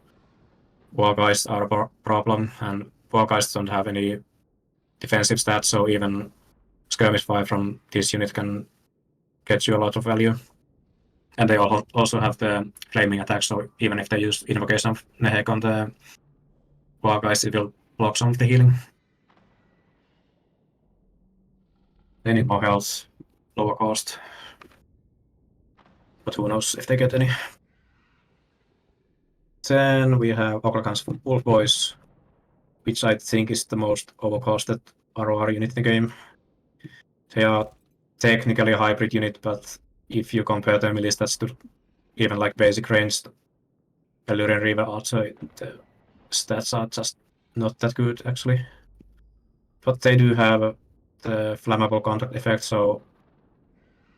Wargeists are a problem and Wargeists don't have any defensive stats, so even skirmish fire from this unit can get you a lot of value. And they also have the flaming attack, so even if they use Invocation of Nehek on the Wargeist, it will block some of the healing. They need more health, lower cost. But who knows if they get any. Then we have Oglakhan's Wolf Boys, which I think is the most overcosted ROR unit in the game. They are technically a hybrid unit, but if you compare their melee stats to even like basic ranged Ellyrian River Archer, the stats are just not that good actually. But they do have the flammable contact effect, so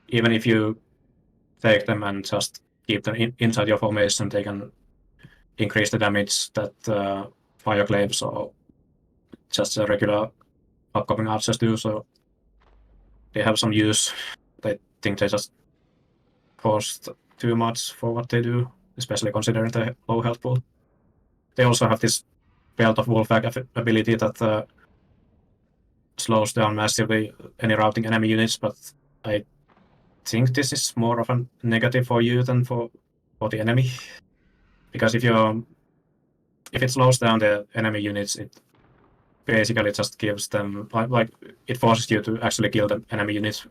even if you take them and just keep them inside your formation, they can increase the damage that fire claims or just regular upcoming archers do, so they have some use. I think they just cost too much for what they do, especially considering the low health pool. They also have this Belt of Wolfag ability that slows down massively any routing enemy units, but I think this is more of a negative for you than for the enemy. Because if it slows down the enemy units, it basically just gives them like it forces you to actually kill the enemy units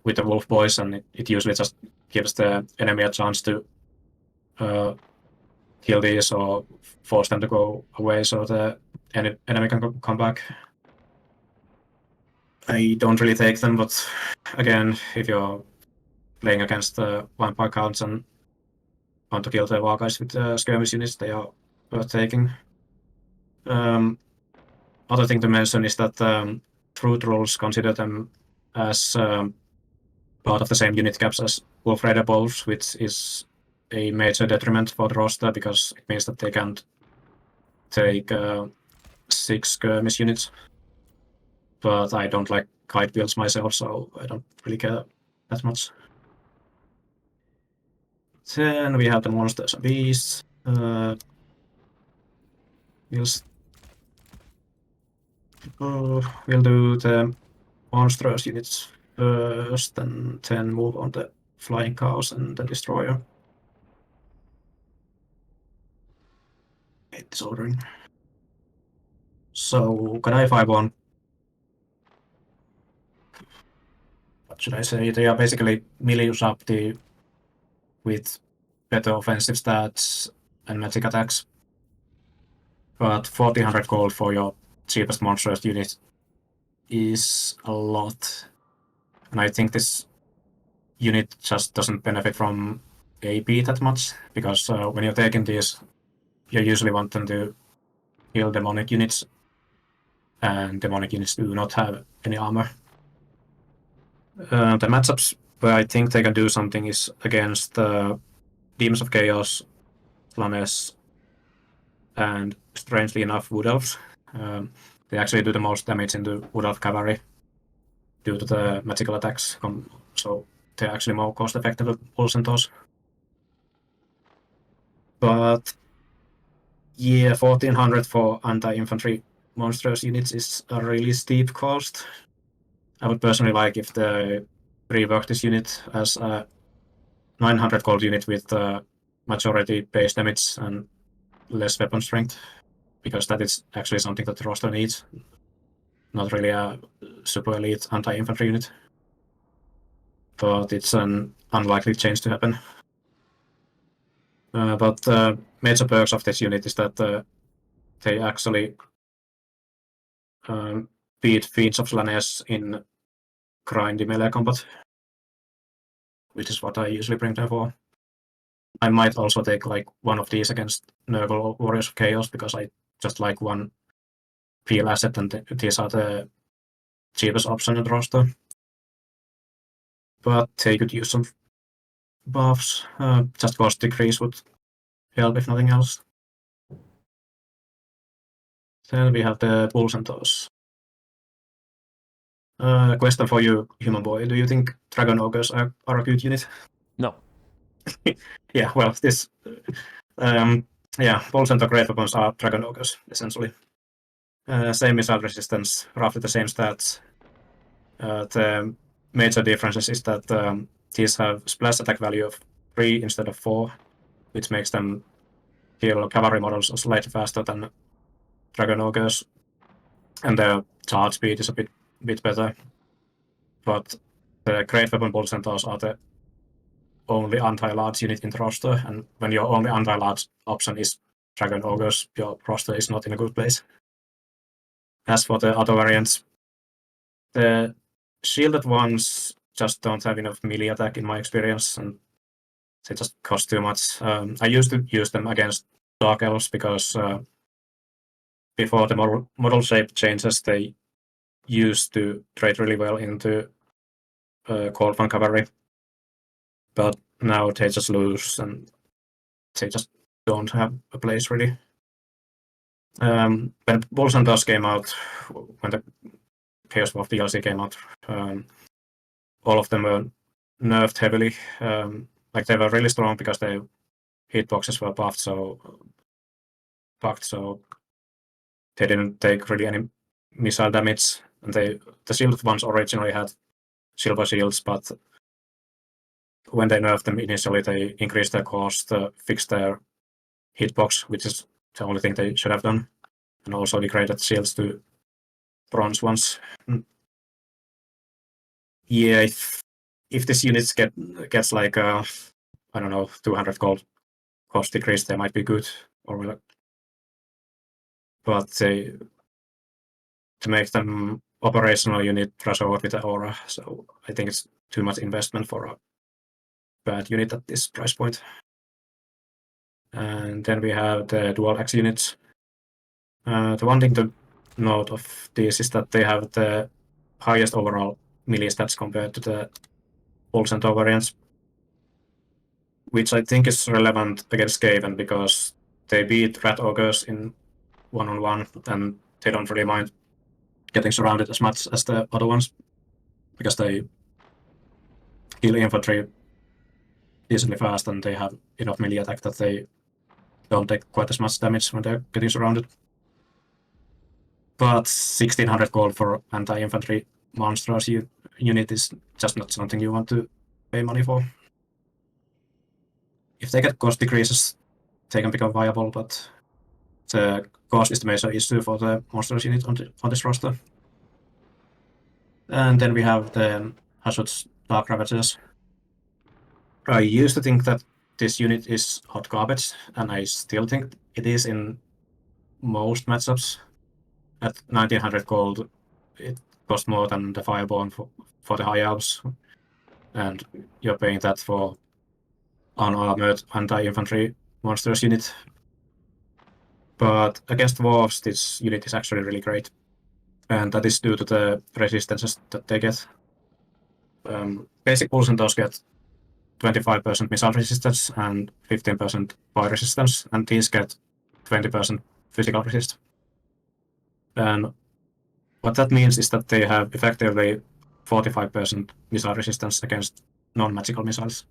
with the wolf boys, and it usually just gives the enemy a chance to kill these or force them to go away so the enemy can come back. I don't really take them, but again, if you're playing against the vampire counts and want to kill the Wargeist with skirmish units, they are worth taking. Other thing to mention is that Truth rules consider them as part of the same unit caps as Wolf Raider Wolves, which is a major detriment for the roster because it means that they can't take 6 skirmish units. But I don't like kite builds myself, so I don't really care that much. Then we have the monsters and beasts. We'll do the monstrous units first, and then move on the flying cows and the destroyer. Hate this ordering. So Kadai 5-1. What should I say? They are basically melee Ushabti with better offensive stats and magic attacks. But 1400 gold for your cheapest monstrous unit is a lot. And I think this unit just doesn't benefit from AP that much, because when you're taking these, you usually want them to kill demonic units, and demonic units do not have any armor. The matchups where I think they can do something is against Demons of Chaos, Flames, and strangely enough, Wood Elves. They actually do the most damage in the Wood Elf Cavalry due to the magical attacks, so they're actually more cost effective than Wolves and those. But yeah, 1400 for anti-infantry monstrous units is a really steep cost. I would personally like if they rework this unit as a 900 gold unit with majority base damage and less weapon strength, because that is actually something that the roster needs. Not really a super elite anti-infantry unit, but it's an unlikely change to happen. But the major perks of this unit is that they actually beat Fiends of Slanesh in grindy melee combat, which is what I usually bring them for. I might also take like one of these against Nurgle or Warriors of Chaos because I just like one peel asset, and these are the cheapest option in the roster. But they could use some buffs. Just cost decrease would help if nothing else. Then we have the Bulls and Toes. Question for you, Human Boy. Do you think Dragon Ogres are a good unit? No. Yeah, well, this... Bulls and the Great Weapons are Dragon Ogres, essentially. Same missile resistance, roughly the same stats. The major difference is that these have splash attack value of 3 instead of 4, which makes them kill cavalry models slightly faster than Dragon Ogres, and the charge speed is a bit better. But the Great Weapon Bulls and Toes are the only anti-large unit in the roster, and when your only anti-large option is Dragon Ogres, your roster is not in a good place. As for the other variants, the shielded ones just don't have enough melee attack in my experience, and they just cost too much. I used to use them against Dark Elves because before the model shape changes, they used to trade really well into Cold Fan Cavalry, but now they just lose and they just don't have a place really. When Bulls and Toes came out, when the Chaos Dwarf DLC came out, all of them were nerfed heavily. Like they were really strong because their hitboxes were buffed, so they didn't take really any missile damage. And the shielded ones originally had silver shields, but when they nerfed them initially, they increased their cost, fixed their hitbox, which is the only thing they should have done, and also degraded shields to bronze ones. Yeah, if this unit gets like I don't know, 200 gold cost decrease, they might be good, or but to make them operational, you need rush over with the aura. So I think it's too much investment for a bad unit at this price point. And then we have the dual X units. The one thing to note of this is that they have the highest overall melee stats compared to the Bulls and Toes variants, which I think is relevant against Skaven because they beat Rat Ogres in one-on-one, and they don't really mind getting surrounded as much as the other ones because they kill infantry decently fast and they have enough melee attack that they don't take quite as much damage when they're getting surrounded. But 1600 gold for anti-infantry monstrous unit is just not something you want to pay money for. If they get cost decreases, they can become viable, but the cost is the major issue for the monstrous unit on this roster. And then we have the Hashut's Dark Ravagers. I used to think that this unit is hot garbage, and I still think it is in most matchups. At 1900 gold, it costs more than the Fireborn for the High Elves, and you're paying that for unarmored anti-infantry monstrous unit. But against Dwarves, this unit is actually really great, and that is due to the resistances that they get. Basic Bulls and Toes get 25% missile resistance and 15% fire resistance, and these get 20% physical resist. And what that means is that they have effectively 45% missile resistance against non-magical missiles,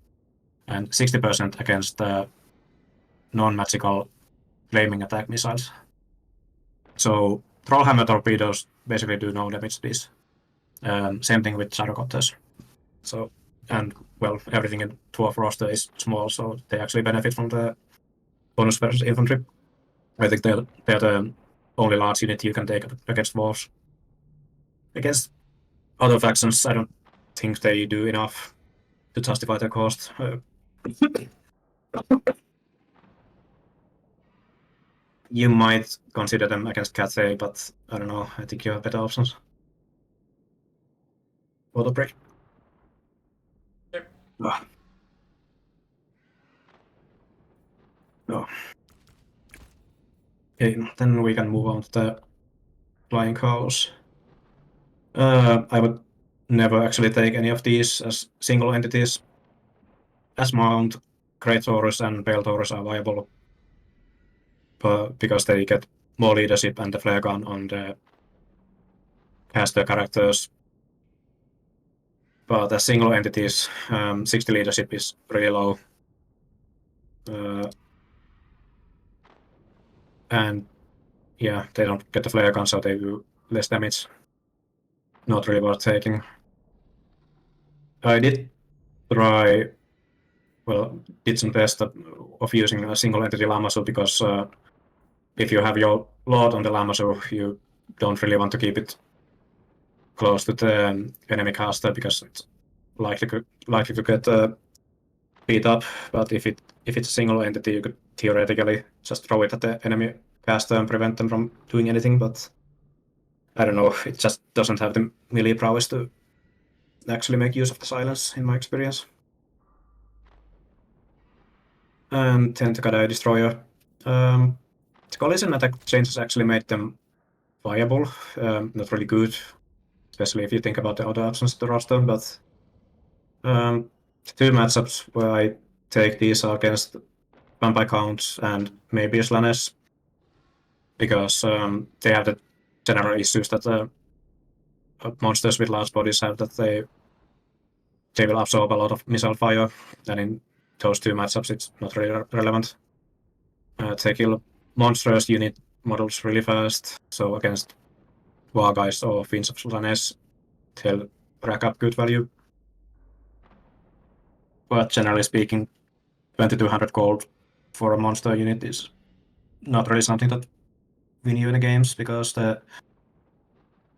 and 60% against non-magical flaming attack missiles. So Trollhammer torpedoes basically do no damage to these. Same thing with Gyrocopters. So, and well, everything in Dwarf roster is small, so they actually benefit from the bonus versus infantry. I think they're the only large unit you can take against Dwarves. Against other factions, I don't think they do enough to justify their cost. you might consider them against Cathay, but I don't know. I think you have better options. Auto break. Yep. Ah. No. Okay, then we can move on to the flying cows. I would never actually take any of these as single entities. As mount, Great Taurus and Pale Taurus are viable because they get more leadership and the flare gun on the caster characters. But as single entities, 60 leadership is really low. And yeah, they don't get the flare gun, so they do less damage. Not really worth taking. I did try, did some tests of using a single entity Lamasu because if you have your Lord on the Lamasu, you don't really want to keep it close to the enemy caster because it's likely to get beat up. But if it's a single entity, you could theoretically just throw it at the enemy caster and prevent them from doing anything. But I don't know, it just doesn't have the melee prowess to actually make use of the silence, in my experience. And then the Gadai Destroyer. The collision attack changes actually made them viable, not really good, especially if you think about the other options of the roster. But the two matchups where I take these are against Vampire Counts and maybe Slanesh, because they have the general issues that monsters with large bodies have, that they will absorb a lot of missile fire, and in those two matchups it's not really relevant. They kill monstrous unit models really fast, so against War Guys or Fiends of Slanesh, they'll rack up good value. But generally speaking, 2200 gold for a monster unit is not really something that win you in the games, because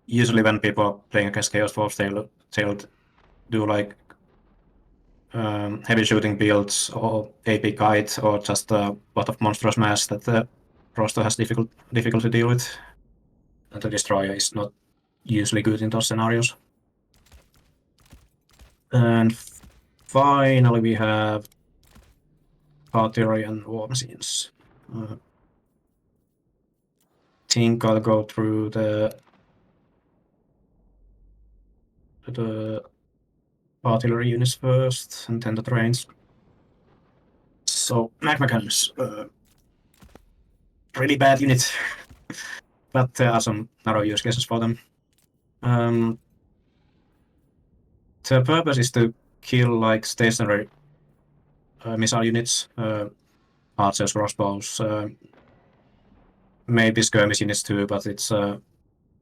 usually when people are playing against Chaos Wolves, they'll do like heavy shooting builds or AP kite or just a lot of monstrous mass that the roster has difficult to deal with. And the Destroyer is not usually good in those scenarios. And finally we have artillery and war machines. Think I'll go through the artillery units first, and then the trains. So magma cannons, really bad unit, but there are some narrow use cases for them. The purpose is to kill like stationary missile units, archers, crossbows, maybe skirmish units too, but it's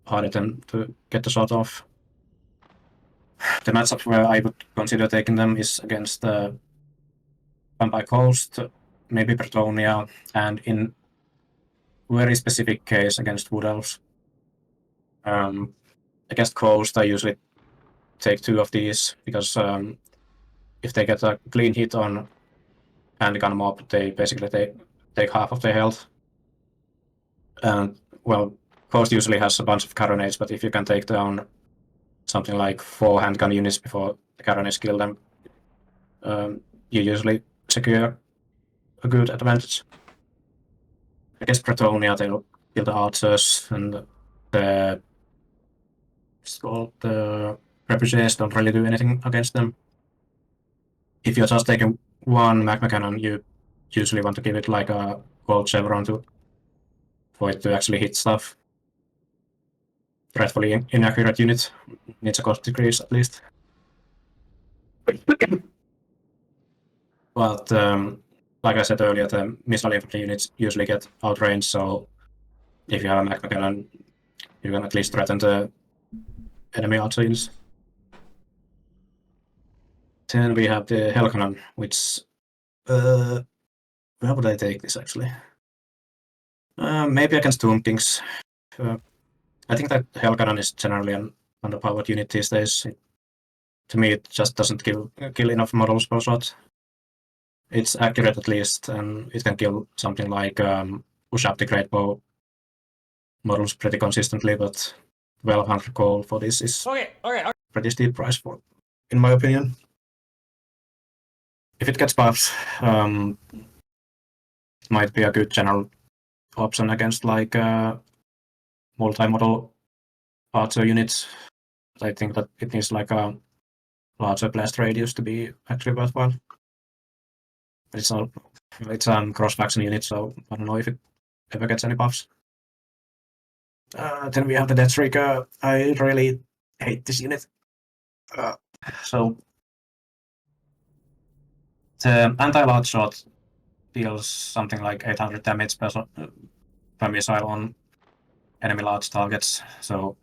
harder than to get the shot off. The matchup where I would consider taking them is against Vampire Coast, maybe Bretonia, and in very specific case against Wood Elves. Against Coast, I usually take two of these, because if they get a clean hit on handgun mob, they basically take half of their health. And well, Coast usually has a bunch of carronades, but if you can take down something like 4 handgun units before the carronades kill them, you usually secure a good advantage. Against Bretonia, they'll kill the archers, and the refugees don't really do anything against them. If you're just taking one magma cannon, you usually want to give it like a gold chevron for it to actually hit stuff. Dreadfully inaccurate unit, needs a cost decrease at least. But like I said earlier, the missile infantry units usually get outranged, so if you have a magma cannon, you can at least threaten the enemy archer units. Then we have the Hell Cannon, which where would I take this actually? Maybe against Tomb Kings. I think that Hell Cannon is generally an underpowered unit these days. To me, it just doesn't kill enough models per shot. It's accurate at least, and it can kill something like push up the great bow models pretty consistently, but 1200 gold for this is pretty steep price for, in my opinion. If it gets buffs, it might be a good general option against like multi-model archer units. I think that it needs like a larger blast radius to be actually worthwhile. It's a cross-faction unit, so I don't know if it ever gets any buffs. Then we have the Death Streaker. I really hate this unit. So the anti-large shot deals something like 800 damage per missile on enemy large targets. So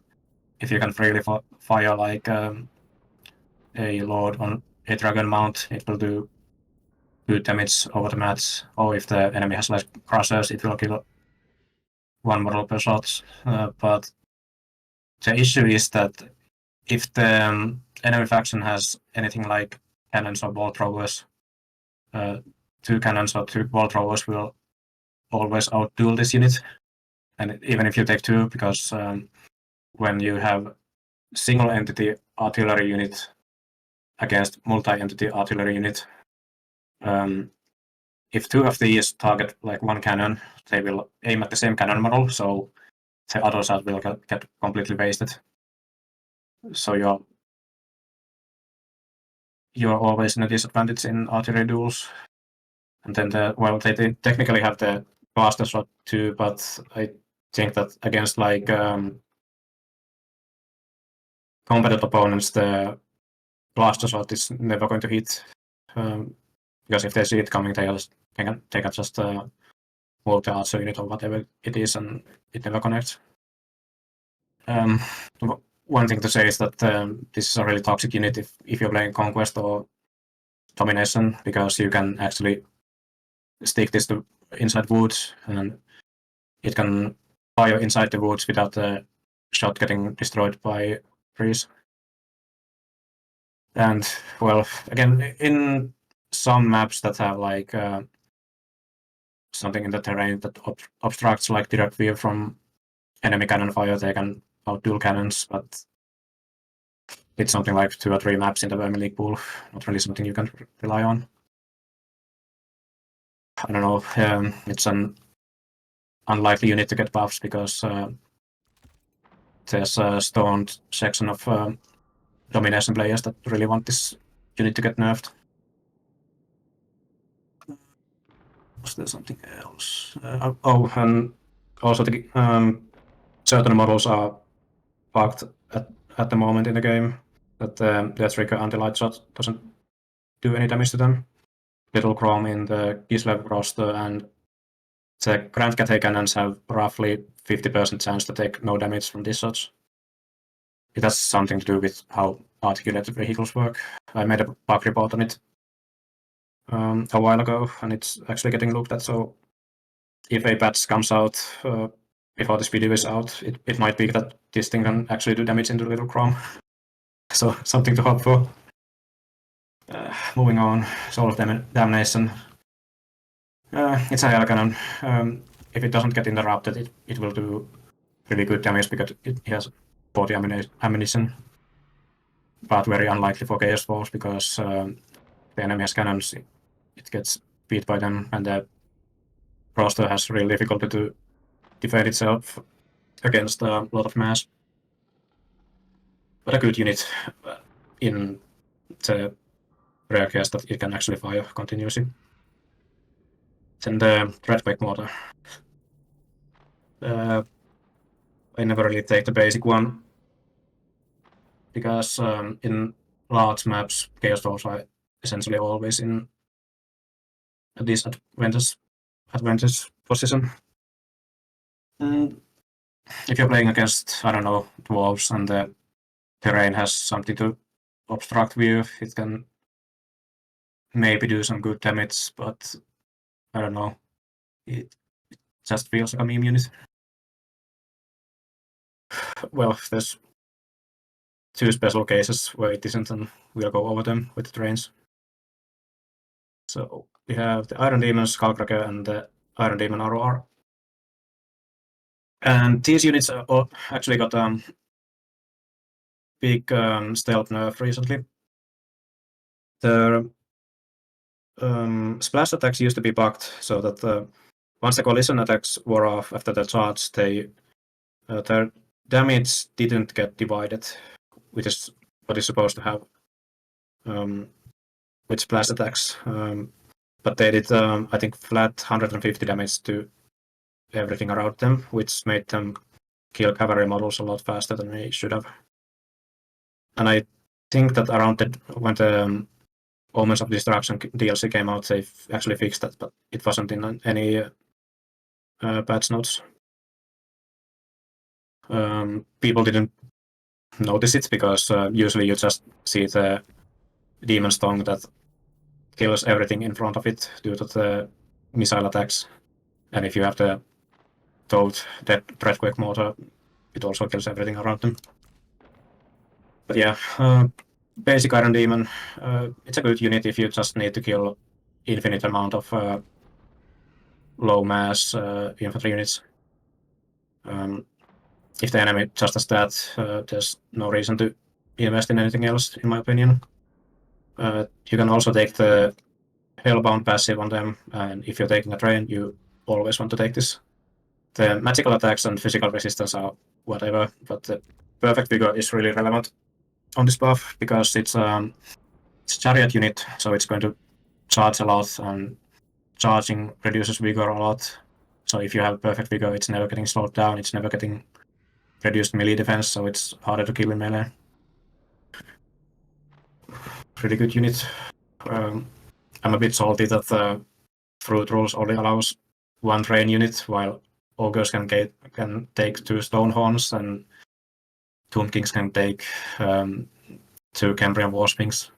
if you can freely fire like a Lord on a Dragon Mount, it will do good damage over the match. Or if the enemy has less crushers, it will kill one model per shot. But the issue is that if the enemy faction has anything like cannons or ball throwers, 2 cannons or 2 ball throwers will always outduel this unit. And even if you take 2, because when you have single entity artillery unit against multi-entity artillery unit, if 2 of these target like 1 cannon, they will aim at the same cannon model, so the other side will get completely wasted. So you're always in a disadvantage in artillery duels. And then they technically have the blaster shot too, but I think that against like competent opponents, the blaster shot is never going to hit, because if they see it coming, they can just move the archer unit or whatever it is, and it never connects. One thing to say is that this is a really toxic unit if you're playing Conquest or Domination, because you can actually stick this to inside woods, and it can fire inside the woods without the shot getting destroyed by trees. And well, again, in some maps that have like something in the terrain that obstructs like direct view from enemy cannon fire, they can outduel cannons, but it's something like 2 or 3 maps in the Vermin League pool, not really something you can rely on. I don't know, it's an unlikely unit to get buffs because there's a stoned section of Domination players that really want this unit to get nerfed. Was there something else? And also the certain models are fucked at the moment in the game. That the Death Streaker anti-light shot doesn't do any damage to them. Little Chrome in the Kislev roster and the Grand Cathay cannons have roughly 50% chance to take no damage from these shots. It has something to do with how articulated vehicles work. I made a bug report on it a while ago, and it's actually getting looked at. So if a patch comes out before this video is out, it might be that this thing can actually do damage into Little Chrome. So something to hope for. Moving on, Soul of Damnation. It's a cannon. If it doesn't get interrupted, it will do really good damage because it has 40 ammunition. But very unlikely for Chaos Wolves because the enemy has cannons. It gets beat by them, and the roster has real difficulty to defend itself against a lot of mass. But a good unit in the rare case that it can actually fire continuously. Then the Dreadquake Mortar. I never really take the basic one because in large maps, Chaos Wolves are essentially always in a disadvantageous position. If you're playing against, I don't know, dwarves and the terrain has something to obstruct view, it can maybe do some good damage, but I don't know. It just feels like a meme unit. Well, there's 2 special cases where it isn't, and we'll go over them with the trains. So we have the Iron Demon Skullcracker and the Iron Demon ROR. And these units actually got big stealth nerf recently. The splash attacks used to be bugged, so that once the collision attacks wore off after the charge, their damage didn't get divided, which is what is supposed to have with splash attacks. But they did, I think, flat 150 damage to everything around them, which made them kill cavalry models a lot faster than they should have. And I think that when the Omens of Destruction DLC came out, they actually fixed that, but it wasn't in any patch notes. People didn't notice it because usually you just see the demon's tongue that kills everything in front of it due to the missile attacks. And if you have the Toad, that Dreadquake mortar, it also kills everything around them. But yeah, basic Iron Demon, it's a good unit if you just need to kill infinite amount of low mass infantry units. If the enemy just has that, there's no reason to invest in anything else, in my opinion. You can also take the Hellbound passive on them, and if you're taking a train, you always want to take this. The magical attacks and physical resistance are whatever, but the perfect vigor is really relevant on this buff because it's a chariot unit, so it's going to charge a lot, and charging reduces vigor a lot. So if you have perfect vigor, it's never getting slowed down, it's never getting reduced melee defense, so it's harder to kill in melee. Pretty good unit. I'm a bit salty that the Fruit Rules only allows one train unit, while Ogres can take 2 Stonehorns, and Tomb Kings can take 2 Cambrian Warspings.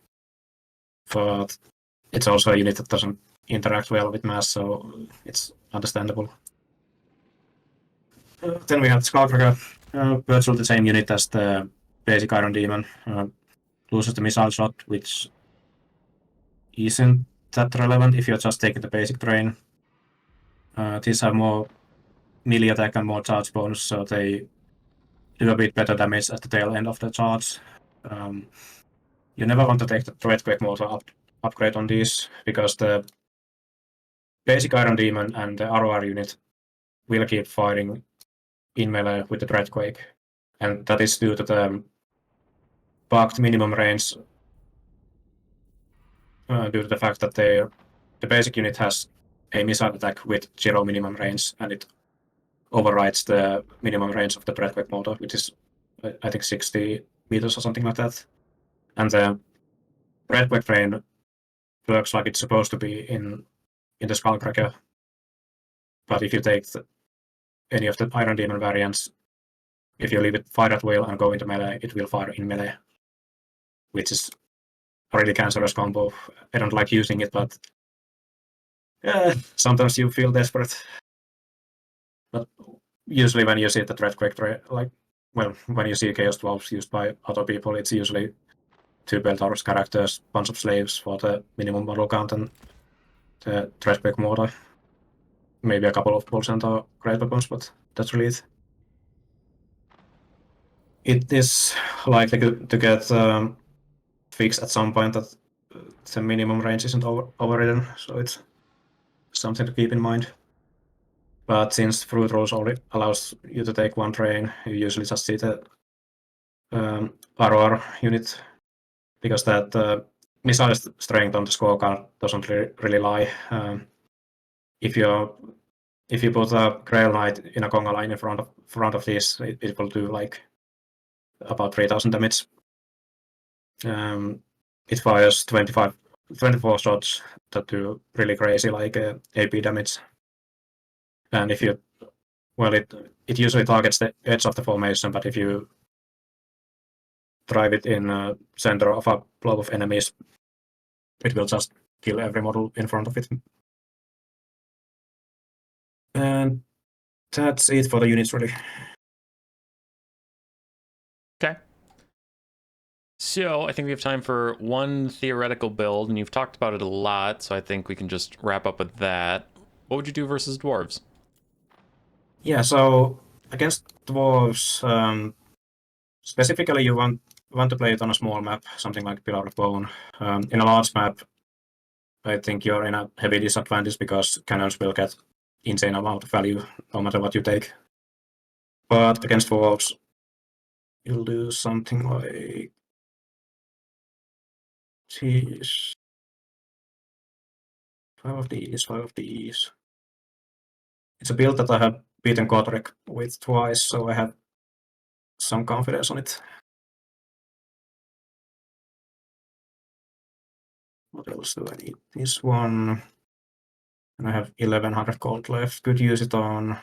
But it's also a unit that doesn't interact well with mass, so it's understandable. Then we have Skullcracker, virtually the same unit as the basic Iron Demon. Loses the missile shot, which isn't that relevant if you're just taking the basic train. These have more melee attack and more charge bonus, so they do a bit better damage at the tail end of the charge. You never want to take the Dreadquake mortar upgrade on these, because the basic Iron Demon and the ROR unit will keep firing in melee with the Dreadquake, and that is due to the bugged minimum range, due to the fact that the basic unit has a missile attack with 0 minimum range, and it overrides the minimum range of the Dreadquake mortar, which is, I think, 60 meters or something like that. And the Dreadquake train works like it's supposed to be in the Skullcracker, but if you take any of the Iron Demon variants, if you leave it fire at will and go into melee, it will fire in melee, which is a really cancerous combo. I don't like using it, but sometimes you feel desperate. But usually when you see the Dreadquake, when you see Chaos Dwarfs used by other people, it's usually 2 Beltaurus characters, bunch of slaves for the minimum model count, and the Dreadquake mortar. Maybe a couple of Bull Centaur great weapons, but that's really it. It is likely to get fixed at some point that the minimum range isn't overridden, so it's something to keep in mind. But since Fruit Rules only allows you to take 1 train, you usually just see the ROR unit, because that missile strength on the scorecard doesn't really lie. If you put a Grail Knight in a Conga line in front of this, it will do like about 3000 damage. It fires 24 shots that do really crazy, like AP damage. And if you, it usually targets the edge of the formation, but if you drive it in center of a blob of enemies, it will just kill every model in front of it. And that's it for the units, really. Okay. So I think we have time for one theoretical build, and you've talked about it a lot, so I think we can just wrap up with that. What would you do versus dwarves? Yeah, so against dwarves, specifically you want to play it on a small map, something like Pillar of Bone. In a large map, I think you're in a heavy disadvantage because cannons will get insane amount of value no matter what you take. But against dwarves, you'll do something like these. 5 of these, 5 of these. It's a build that I have beaten Godric with twice, so I have some confidence on it. What else do I need? This one. And I have 1100 gold left. Could use it on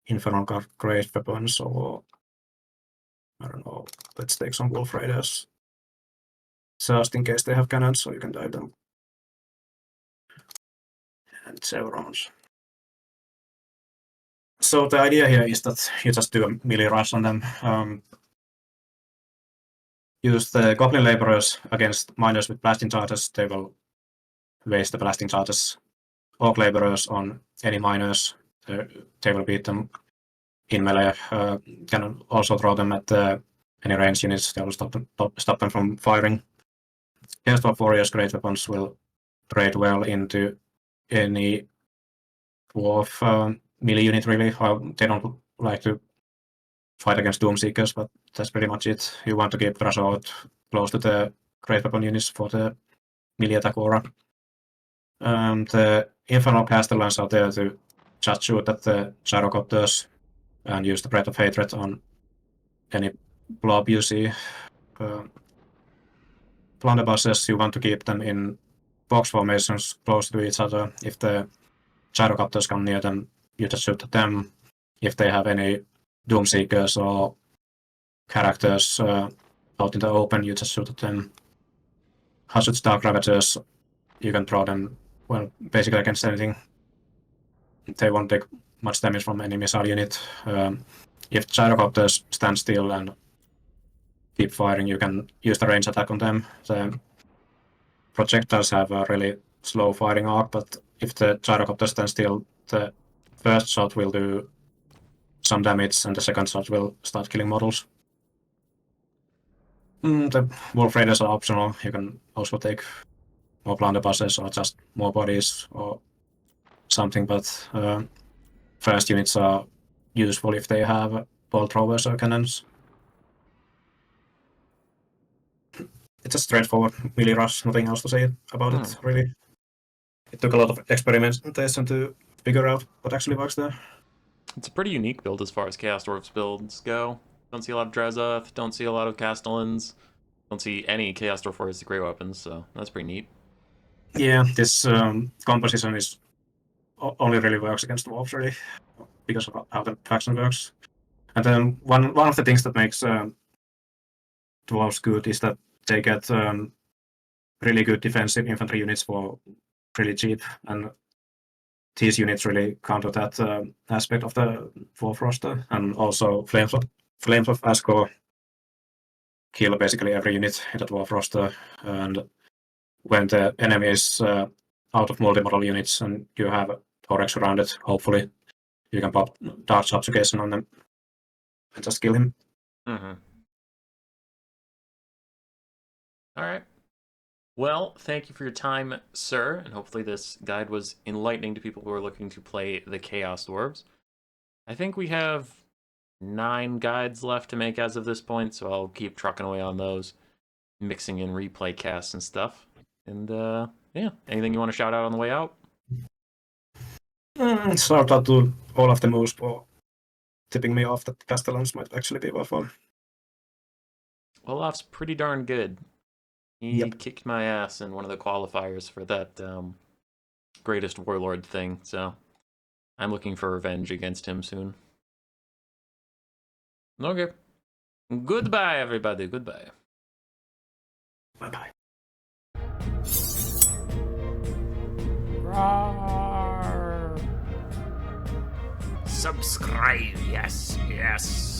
Infernal Guard Great Weapons, or I don't know. Let's take some Wolf Raiders. Just in case they have cannons, so you can dive them. And Chevrons. So the idea here is that you just do a melee rush on them. Use the Goblin Laborers against miners with blasting charges. They will waste the blasting charges. Orc Laborers on any miners. They will beat them in melee. Can also throw them at any range units. They will stop them from firing. Chaos Dwarf Warriors Great Weapons will trade well into any dwarf melee unit, really. They don't like to fight against Doomseekers, but that's pretty much it. You want to keep threshold close to the Great Weapon units for the melee attack aura. The Infernal Castellans are there to just shoot at the Gyrocopters and use the Breath of Hatred on any blob you see. Blunderbusses, you want to keep them in box formations close to each other. If the Gyrocopters come near them, you just shoot at them. If they have any Doomseekers or characters out in the open, you just shoot at them. Hazard's Dark Ravagers, you can throw them, well, basically against anything. They won't take much damage from any missile unit. If Gyrocopters stand still and keep firing, you can use the range attack on them. The projectiles have a really slow firing arc, but if the Gyrocopters stand still, the first shot will do some damage and the second shot will start killing models. The Wolf Raiders are optional. You can also take more blunderbusses or just more bodies or something, but first units are useful if they have ball throwers or cannons. It's a straightforward melee rush, nothing else to say about it, really. It took a lot of experimentation to figure out what actually works there. It's a pretty unique build as far as Chaos Dwarfs builds go. Don't see a lot of Drezoth, don't see a lot of Castellans, don't see any Chaos Dwarf Warriors with Great Weapons, so that's pretty neat. Yeah, this composition is only really works against dwarves, really, because of how the faction works. And then one of the things that makes dwarves good is that they get really good defensive infantry units for really cheap, and these units really counter that aspect of the dwarf roster. And also Flames of Asgore kill basically every unit in the dwarf roster, and when the enemy is out of multi-model units and you have Thorax around it, hopefully you can pop Dark Subjugation on them and just kill him. All right. Well, thank you for your time, sir, and hopefully this guide was enlightening to people who are looking to play the Chaos Dwarves. I think we have 9 guides left to make as of this point, so I'll keep trucking away on those, mixing in replay casts and stuff. And yeah, anything you want to shout out on the way out? Shout out to all of the moves for tipping me off that Castellans might actually be worthwhile. Olaf's pretty darn good. He kicked my ass in one of the qualifiers for that greatest warlord thing, so I'm looking for revenge against him soon. Okay. Goodbye, everybody. Goodbye. Bye-bye. Roar. Subscribe, yes, yes.